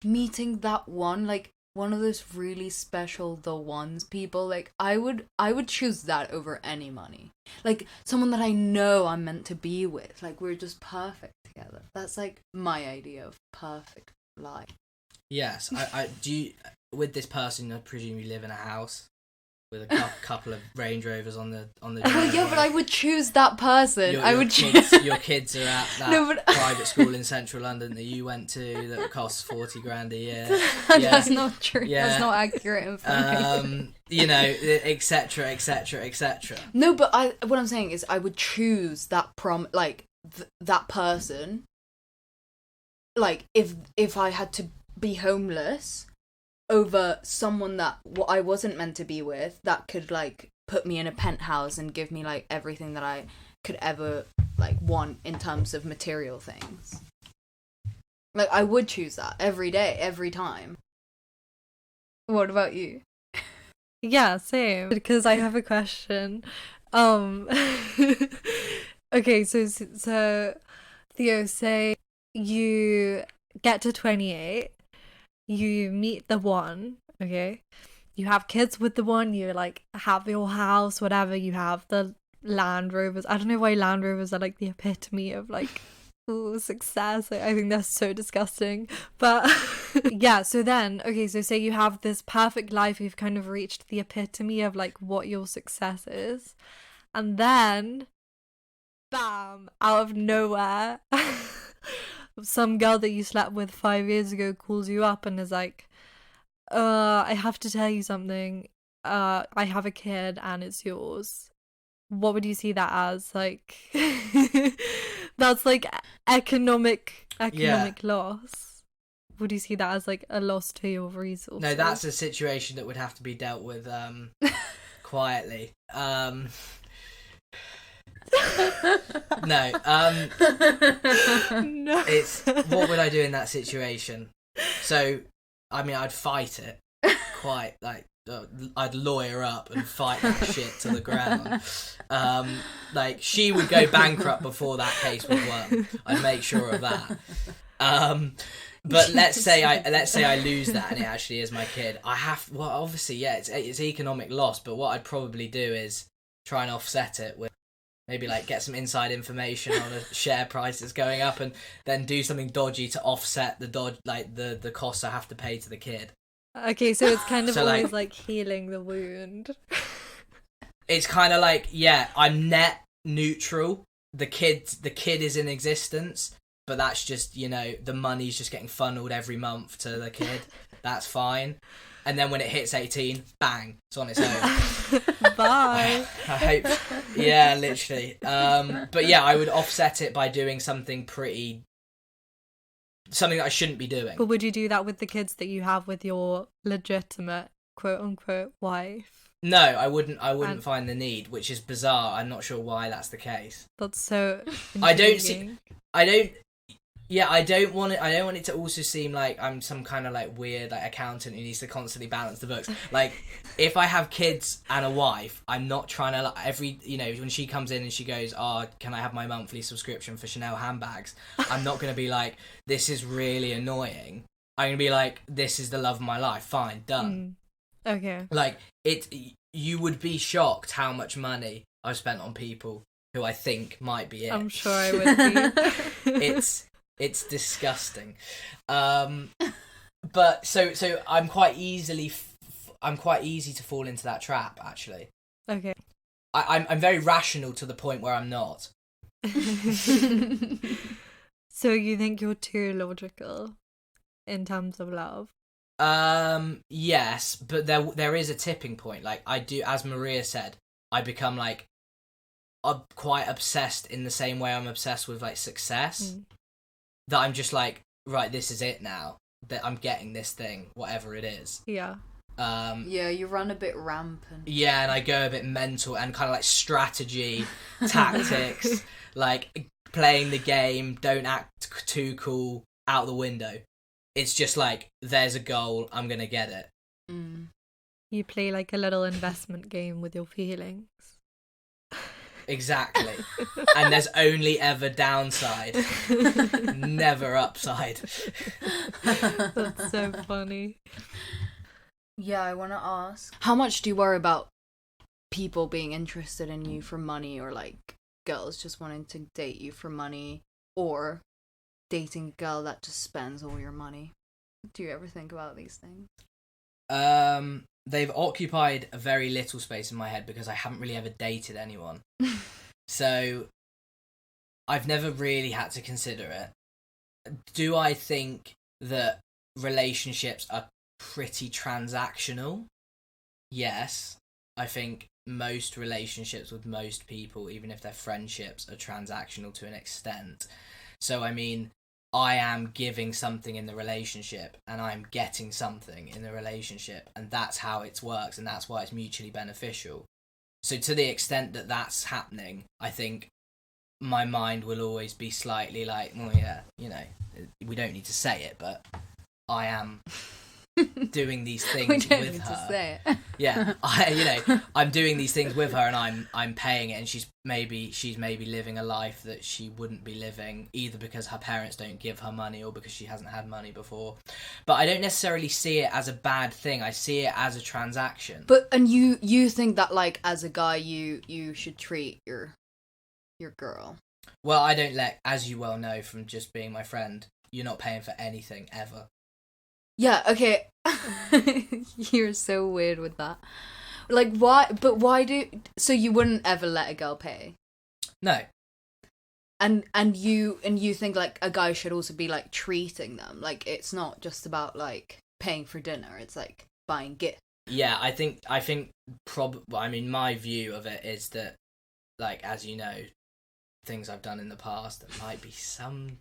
Speaker 2: meeting that one, like, one of those really special the ones people? Like, I would choose that over any money. Like, someone that I know I'm meant to be with. Like, we're just perfect together. That's, like, my idea of perfect life.
Speaker 3: Yes, I do. With this person, I presume you live in a house with a couple of Range Rovers on the.
Speaker 2: Oh yeah, but I would choose that person.
Speaker 3: Your kids are at that private school in central London that you went to that costs 40 grand a year.
Speaker 2: That's not true. Yeah. That's not accurate information.
Speaker 3: You know, etc., etc., etc.
Speaker 2: No, but what I'm saying is, I would choose that that person. Like, if I had to be homeless, over someone that I wasn't meant to be with, that could, like, put me in a penthouse and give me, like, everything that I could ever, like, want in terms of material things. Like, I would choose that every day, every time. What about you?
Speaker 1: Yeah, same. Because I have a question. Okay, so Theo, say you get to 28, you meet the one, okay? You have kids with the one, you, like, have your house, whatever, you have the Land Rovers. I don't know why Land Rovers are, like, the epitome of, like, ooh, success. I think that's so disgusting. But yeah, so then, okay, so say you have this perfect life, you've kind of reached the epitome of, like, what your success is. And then, bam, out of nowhere, some girl that you slept with 5 years ago calls you up and is like, I have to tell you something. I have a kid and it's yours, what would you see that as? Like, that's like economic loss. Would you see that as like a loss to your resources?
Speaker 3: No, that's a situation that would have to be dealt with quietly. No,
Speaker 1: No.
Speaker 3: it's what would I do in that situation? So, I mean, I'd fight it quite like. I'd lawyer up and fight that shit to the ground. Like, she would go bankrupt before that case was won. I'd make sure of that. But let's say I lose that and it actually is my kid. Well, obviously, yeah, it's economic loss. But what I'd probably do is try and offset it with maybe like get some inside information on the share prices going up, and then do something dodgy to offset the costs I have to pay to the kid.
Speaker 1: Okay, so it's kind of
Speaker 3: So,
Speaker 1: always like healing the wound.
Speaker 3: It's kind of like, yeah, I'm net neutral. The kid is in existence, but that's just, you know, the money's just getting funneled every month to the kid. That's fine. And then when it hits 18, bang, it's on its own.
Speaker 1: Bye.
Speaker 3: I hope. Yeah, literally. But yeah, I would offset it by doing something that I shouldn't be doing.
Speaker 1: But would you do that with the kids that you have with your legitimate quote unquote wife?
Speaker 3: No, I wouldn't find the need, which is bizarre. I'm not sure why that's the case.
Speaker 1: That's so
Speaker 3: I don't want it to also seem like I'm some kind of like weird like accountant who needs to constantly balance the books. Like, if I have kids and a wife, I'm not trying to like, when she comes in and she goes, "Oh, can I have my monthly subscription for Chanel handbags?" I'm not going to be like, "This is really annoying." I'm going to be like, "This is the love of my life." Fine, done.
Speaker 1: Okay.
Speaker 3: Like, you would be shocked how much money I've spent on people who I think might be it.
Speaker 1: I'm sure I would be.
Speaker 3: It's disgusting. But so I'm quite easy to fall into that trap, actually.
Speaker 1: Okay.
Speaker 3: I'm very rational to the point where I'm not.
Speaker 1: So you think you're too logical in terms of love?
Speaker 3: Yes, but there is a tipping point. Like, I do, as Maria said, I become like quite obsessed in the same way I'm obsessed with like success. That I'm just like, right, this is it now. That I'm getting this thing, whatever it is.
Speaker 1: Yeah.
Speaker 2: Yeah, you run a bit rampant.
Speaker 3: Yeah, and I go a bit mental and kind of like strategy, tactics, like playing the game, don't act too cool, out the window. It's just like, there's a goal, I'm gonna get it.
Speaker 1: You play like a little investment game with your feelings.
Speaker 3: Exactly. And there's only ever downside, never upside.
Speaker 1: That's so funny.
Speaker 2: Yeah, I want to ask, how much do you worry about people being interested in you for money, or like girls just wanting to date you for money, or dating a girl that just spends all your money? Do you ever think about these things?
Speaker 3: They've occupied a very little space in my head because I haven't really ever dated anyone. So I've never really had to consider it. Do I think that relationships are pretty transactional? Yes. I think most relationships with most people, even if they're friendships, are transactional to an extent. So, I mean, I am giving something in the relationship and I'm getting something in the relationship, and that's how it works, and that's why it's mutually beneficial. So to the extent that that's happening, I think my mind will always be slightly like, well, yeah, you know, we don't need to say it, but I am doing these things
Speaker 2: we don't
Speaker 3: with
Speaker 2: need
Speaker 3: her.
Speaker 2: To say it.
Speaker 3: Yeah, I'm doing these things with her, and I'm paying it, and she's maybe living a life that she wouldn't be living, either because her parents don't give her money or because she hasn't had money before. But I don't necessarily see it as a bad thing. I see it as a transaction.
Speaker 2: But and you think that, like, as a guy, you should treat your girl.
Speaker 3: Well, I don't as you well know from just being my friend, you're not paying for anything ever.
Speaker 2: Yeah, okay. You're so weird with that. Like, why? But why so you wouldn't ever let a girl pay?
Speaker 3: No.
Speaker 2: And you think, like, a guy should also be, like, treating them. Like, it's not just about, like, paying for dinner. It's, like, buying gifts.
Speaker 3: Yeah, I think I mean, my view of it is that, like, as you know, things I've done in the past that might be some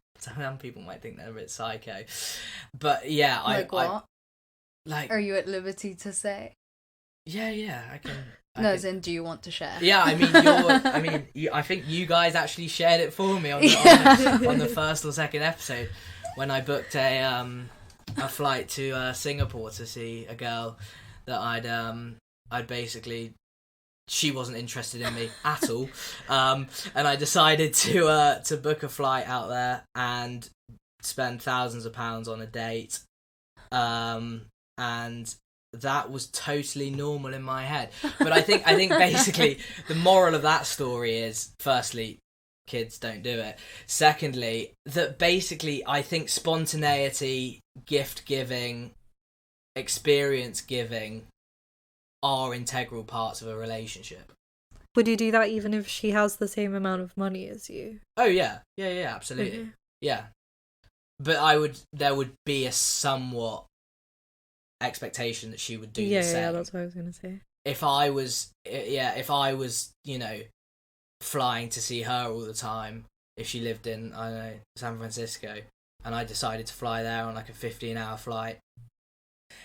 Speaker 3: people might think they're a bit psycho, but yeah,
Speaker 2: Like what?
Speaker 3: Like,
Speaker 2: are you at liberty to say?
Speaker 3: Yeah, I can.
Speaker 2: As in, do you want to share?
Speaker 3: Yeah, I mean, I think you guys actually shared it for me on the first or second episode when I booked a flight to Singapore to see a girl that I'd basically, she wasn't interested in me at all, and I decided to book a flight out there and spend thousands of pounds on a date, and that was totally normal in my head. But I think basically the moral of that story is, firstly, kids don't do it. Secondly, that basically I think spontaneity, gift giving, experience giving are integral parts of a relationship.
Speaker 1: Would you do that even if she has the same amount of money as you?
Speaker 3: Oh yeah, absolutely.
Speaker 1: Mm-hmm.
Speaker 3: Yeah. But there would be a somewhat expectation that she would do the same.
Speaker 1: Yeah, that's what I was going to say.
Speaker 3: If I was, you know, flying to see her all the time, if she lived in, I don't know, San Francisco, and I decided to fly there on like a 15-hour flight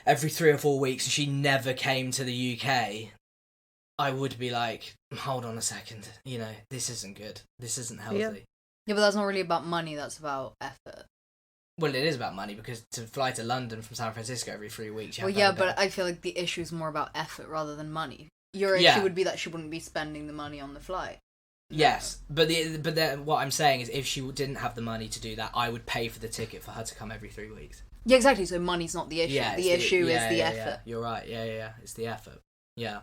Speaker 3: every 3 or 4 weeks, and she never came to the UK, I would be like, hold on a second, you know, this isn't good. This isn't healthy.
Speaker 2: Yeah, but that's not really about money, that's about effort.
Speaker 3: Well, it is about money, because to fly to London from San Francisco every 3 weeks...
Speaker 2: but I feel like the issue is more about effort rather than money. Your issue would be that she wouldn't be spending the money on the flight.
Speaker 3: Yes, but what I'm saying is, if she didn't have the money to do that, I would pay for the ticket for her to come every 3 weeks.
Speaker 2: Yeah, exactly, so money's not the issue.
Speaker 3: Yeah,
Speaker 2: the issue is the effort.
Speaker 3: Yeah. You're right, yeah, it's the effort. Yeah.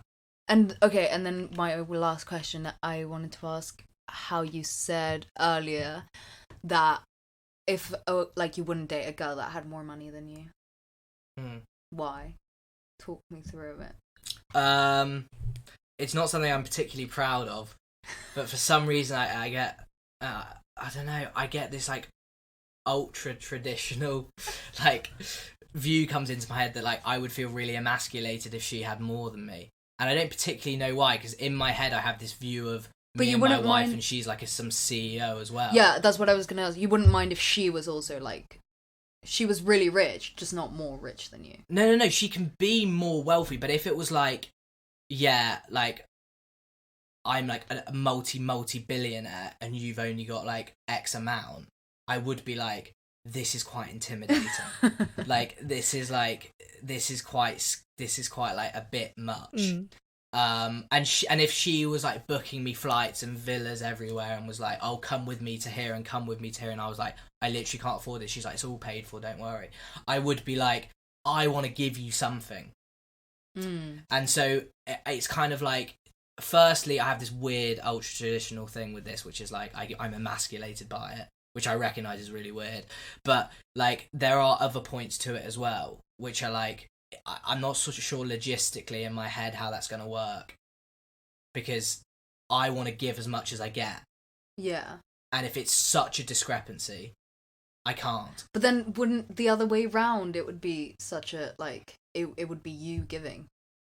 Speaker 2: And, okay, and then my last question that I wanted to ask, how you said earlier that if, you wouldn't date a girl that had more money than you. Why? Talk me through it.
Speaker 3: It's not something I'm particularly proud of, but for some reason I get, I don't know, I get this, like, ultra traditional, like, view comes into my head that, like, I would feel really emasculated if she had more than me. And I don't particularly know why, because in my head I have this view of me and my wife, and she's like some CEO as well.
Speaker 2: Yeah, that's what I was going to ask. You wouldn't mind if she was also like, she was really rich, just not more rich than you.
Speaker 3: No, she can be more wealthy, but if it was like, yeah, like, I'm like a multi-billionaire and you've only got like X amount, I would be like, this is quite intimidating. Like, this is quite like a bit much. And if she was like booking me flights and villas everywhere and was like, oh, come with me to here and come with me to here, and I was like, I literally can't afford this, she's like, it's all paid for, don't worry, I would be like, I want to give you something. And so it's kind of like, firstly, I have this weird ultra traditional thing with this, which is like, I'm emasculated by it, which I recognise is really weird, but like there are other points to it as well, which are like, I'm not sort of sure logistically in my head how that's going to work, because I want to give as much as I get.
Speaker 2: Yeah.
Speaker 3: And if it's such a discrepancy, I can't.
Speaker 2: But then wouldn't the other way round, it would be such a, like, it would be you giving,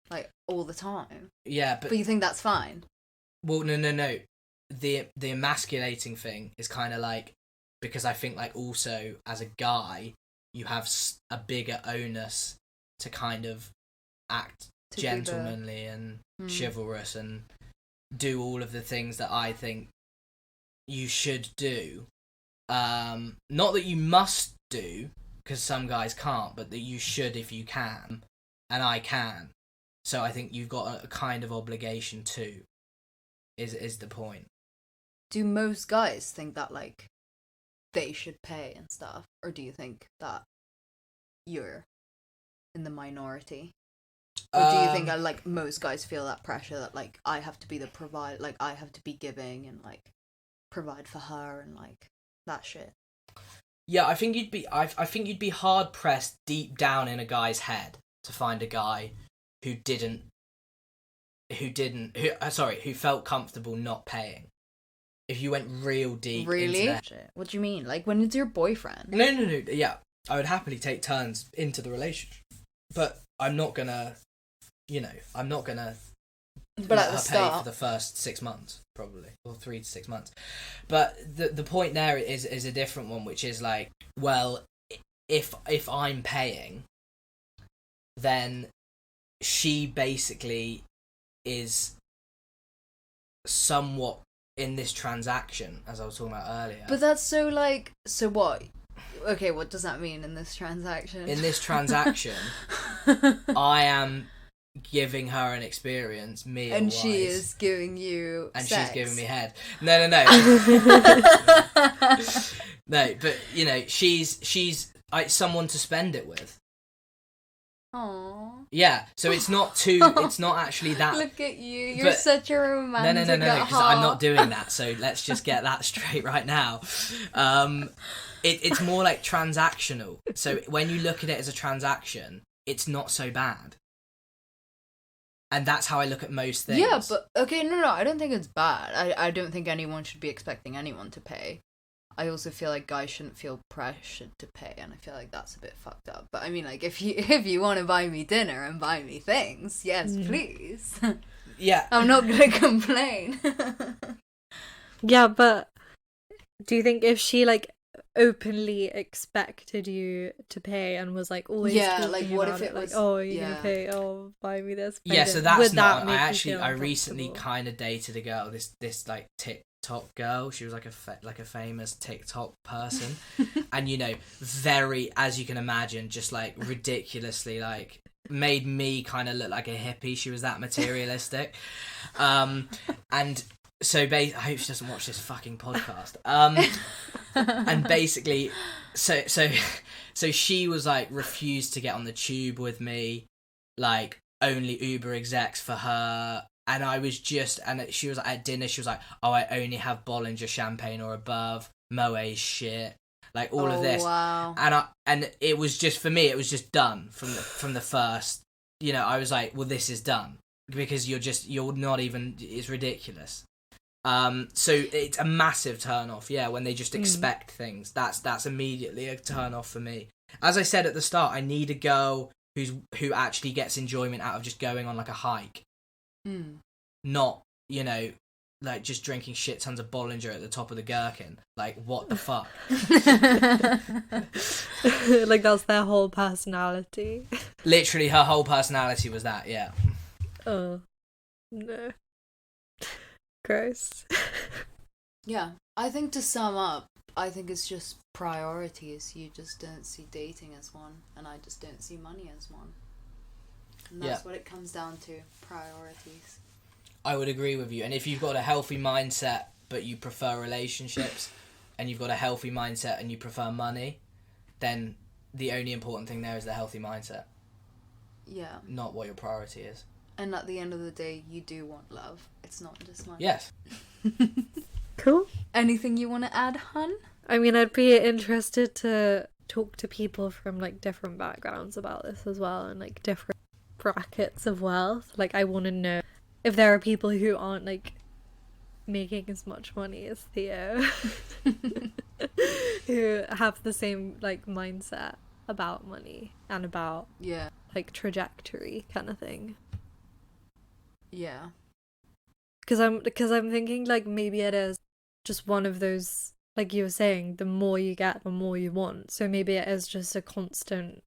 Speaker 2: like, all the time.
Speaker 3: Yeah, but
Speaker 2: you think that's fine?
Speaker 3: Well, no. The emasculating thing is kind of like, because I think, like, also as a guy, you have a bigger onus to kind of act gentlemanly and chivalrous and do all of the things that I think you should do. Not that you must do, because some guys can't, but that you should if you can, and I can. So I think you've got a kind of obligation too, is the point.
Speaker 2: Do most guys think that, like, they should pay and stuff? Or do you think that you're in the minority? Or do you think that, like, most guys feel that pressure that, like, I have to be the provider, like, I have to be giving and, like, provide for her and, like, that shit?
Speaker 3: Yeah, I think you'd be hard pressed deep down in a guy's head to find a guy who felt comfortable not paying. If you went real deep into that.
Speaker 2: What do you mean? Like, when it's your boyfriend?
Speaker 3: No. Yeah, I would happily take turns into the relationship, but I'm not gonna you know, I'm not gonna
Speaker 2: But
Speaker 3: let
Speaker 2: at the
Speaker 3: her pay
Speaker 2: start,
Speaker 3: for the first 6 months, probably, or 3 to 6 months. But the point there is a different one, which is like, well, if I'm paying, then she basically is somewhat in this transaction, as I was talking about earlier.
Speaker 2: but that's so like, so what? Okay, what does that mean in this transaction?
Speaker 3: In this transaction, I am giving her an experience, meal
Speaker 2: and
Speaker 3: wise,
Speaker 2: she is giving you
Speaker 3: and
Speaker 2: sex.
Speaker 3: she's giving me head. No. No, but you know, she's someone to spend it with.
Speaker 2: Aww.
Speaker 3: Yeah, so it's not actually that.
Speaker 2: Look at you, you're
Speaker 3: But-
Speaker 2: such a romantic.
Speaker 3: No, because I'm not doing that. So let's just get that straight right now. It's more like transactional. So when you look at it as a transaction, it's not so bad. And that's how I look at most things.
Speaker 2: Yeah, but okay, no, I don't think it's bad. I don't think anyone should be expecting anyone to pay. I also feel like guys shouldn't feel pressured to pay, and I feel like that's a bit fucked up. But I mean, like, if you want to buy me dinner and buy me things, yes, please.
Speaker 3: Yeah,
Speaker 2: I'm not gonna complain.
Speaker 1: Yeah, but do you think if she like openly expected you to pay and was like always talking
Speaker 2: like what
Speaker 1: about
Speaker 2: if it
Speaker 1: like,
Speaker 2: was?
Speaker 1: oh, you're
Speaker 2: yeah.
Speaker 1: gonna pay, oh, buy me this,
Speaker 3: yeah.
Speaker 1: buy
Speaker 3: So
Speaker 1: this,
Speaker 3: that's
Speaker 1: would
Speaker 3: not.
Speaker 1: that make you feel
Speaker 3: I recently
Speaker 1: uncomfortable?
Speaker 3: kind of dated a girl. This like TikTok girl. She was like a famous TikTok person, and you know, very, as you can imagine, just like ridiculously like made me kind of look like a hippie. She was that materialistic, and so I hope she doesn't watch this fucking podcast. And basically, so she was like refused to get on the tube with me, like only Uber execs for her. And I was just, and she was like, at dinner, she was like, oh, I only have Bollinger champagne or above, Moët shit, like all of this.
Speaker 2: Wow.
Speaker 3: And it was just, for me, it was just done from the first, you know, I was like, well, this is done, because you're not even, it's ridiculous. So it's a massive turn off, yeah, when they just expect things. That's immediately a turn off for me. As I said at the start, I need a girl who actually gets enjoyment out of just going on like a hike. Not, you know, like just drinking shit tons of Bollinger at the top of the gherkin. Like, what the fuck?
Speaker 1: Like that's their whole personality.
Speaker 3: Literally, her whole personality was that, yeah.
Speaker 1: Oh no, gross.
Speaker 2: Yeah, I think to sum up, I think it's just priorities. You just don't see dating as one, and I just don't see money as one. And that's what it comes down to, priorities.
Speaker 3: I would agree with you. And if you've got a healthy mindset, but you prefer relationships, and you've got a healthy mindset and you prefer money, then the only important thing there is the healthy mindset.
Speaker 2: Yeah.
Speaker 3: Not what your priority is.
Speaker 2: And at the end of the day, you do want love. It's not just money.
Speaker 3: Yes.
Speaker 1: Cool.
Speaker 2: Anything you want to add, hun?
Speaker 1: I mean, I'd be interested to talk to people from like different backgrounds about this as well, and like different brackets of wealth. Like, I want to know if there are people who aren't like making as much money as Theo who have the same like mindset about money and about like trajectory kind of thing.
Speaker 2: Yeah.
Speaker 1: Because I'm thinking like maybe it is just one of those, like you were saying, the more you get, the more you want. So maybe it is just a constant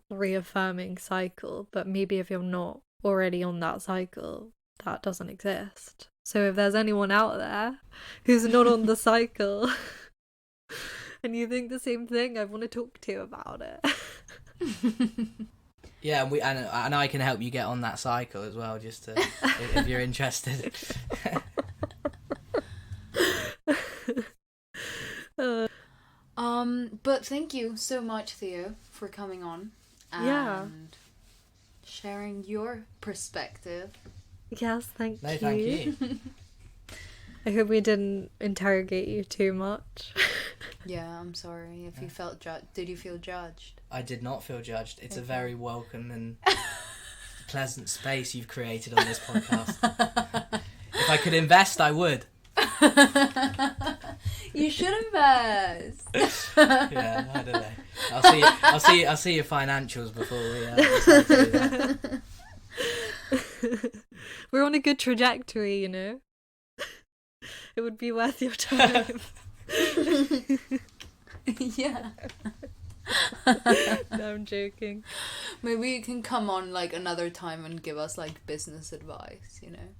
Speaker 1: reaffirming cycle. But maybe if you're not already on that cycle, that doesn't exist. So if there's anyone out there who's not on the cycle and you think the same thing, I want to talk to you about it.
Speaker 3: Yeah, and I can help you get on that cycle as well, just to, if you're interested.
Speaker 2: But thank you so much, Theo, for coming on and sharing your perspective.
Speaker 1: Yes, thank you.
Speaker 3: No, thank you.
Speaker 1: I hope we didn't interrogate you too much.
Speaker 2: Yeah, I'm sorry if you felt judged. Did you feel judged?
Speaker 3: I did not feel judged. It's a very welcome and pleasant space you've created on this podcast. If I could invest, I would.
Speaker 2: You should invest.
Speaker 3: Yeah, I don't know. I'll see your financials before we decide to do that.
Speaker 1: We're on a good trajectory, you know. It would be worth your time.
Speaker 2: Yeah.
Speaker 1: No, I'm joking.
Speaker 2: Maybe you can come on like another time and give us like business advice, you know.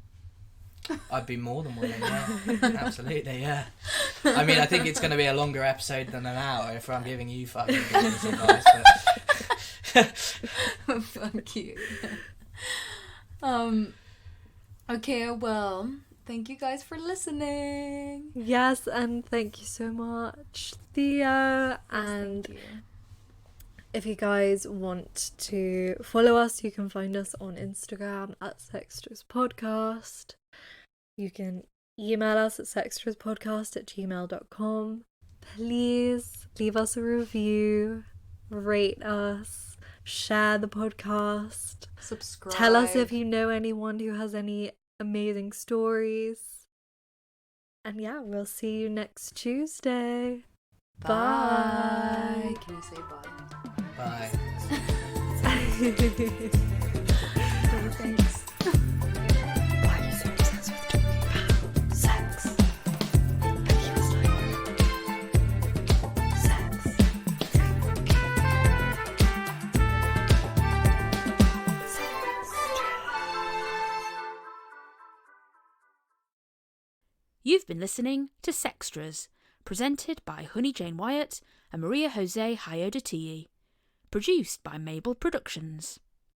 Speaker 3: I'd be more than willing, yeah. Absolutely, yeah. I mean, I think it's going to be a longer episode than an hour if I'm giving you fucking business advice. But...
Speaker 2: Fuck you. Okay, well, thank you guys for listening.
Speaker 1: Yes, and thank you so much, Theo. And
Speaker 2: Thank you.
Speaker 1: if you guys want to follow us, you can find us on Instagram at Sextras Podcast. You can email us at sextraspodcast@gmail.com. Please leave us a review, rate us, share the podcast.
Speaker 2: Subscribe.
Speaker 1: Tell us if you know anyone who has any amazing stories. And yeah, we'll see you next Tuesday.
Speaker 2: Bye. Can you say bye?
Speaker 3: Bye.
Speaker 1: Thanks. Why are you so obsessed with talking about sex? And he was like, sex.
Speaker 4: You've been listening to Sextras, presented by Honey Jane Wyatt and Maria Jose Hayodatiyi. Produced by Mable Productions.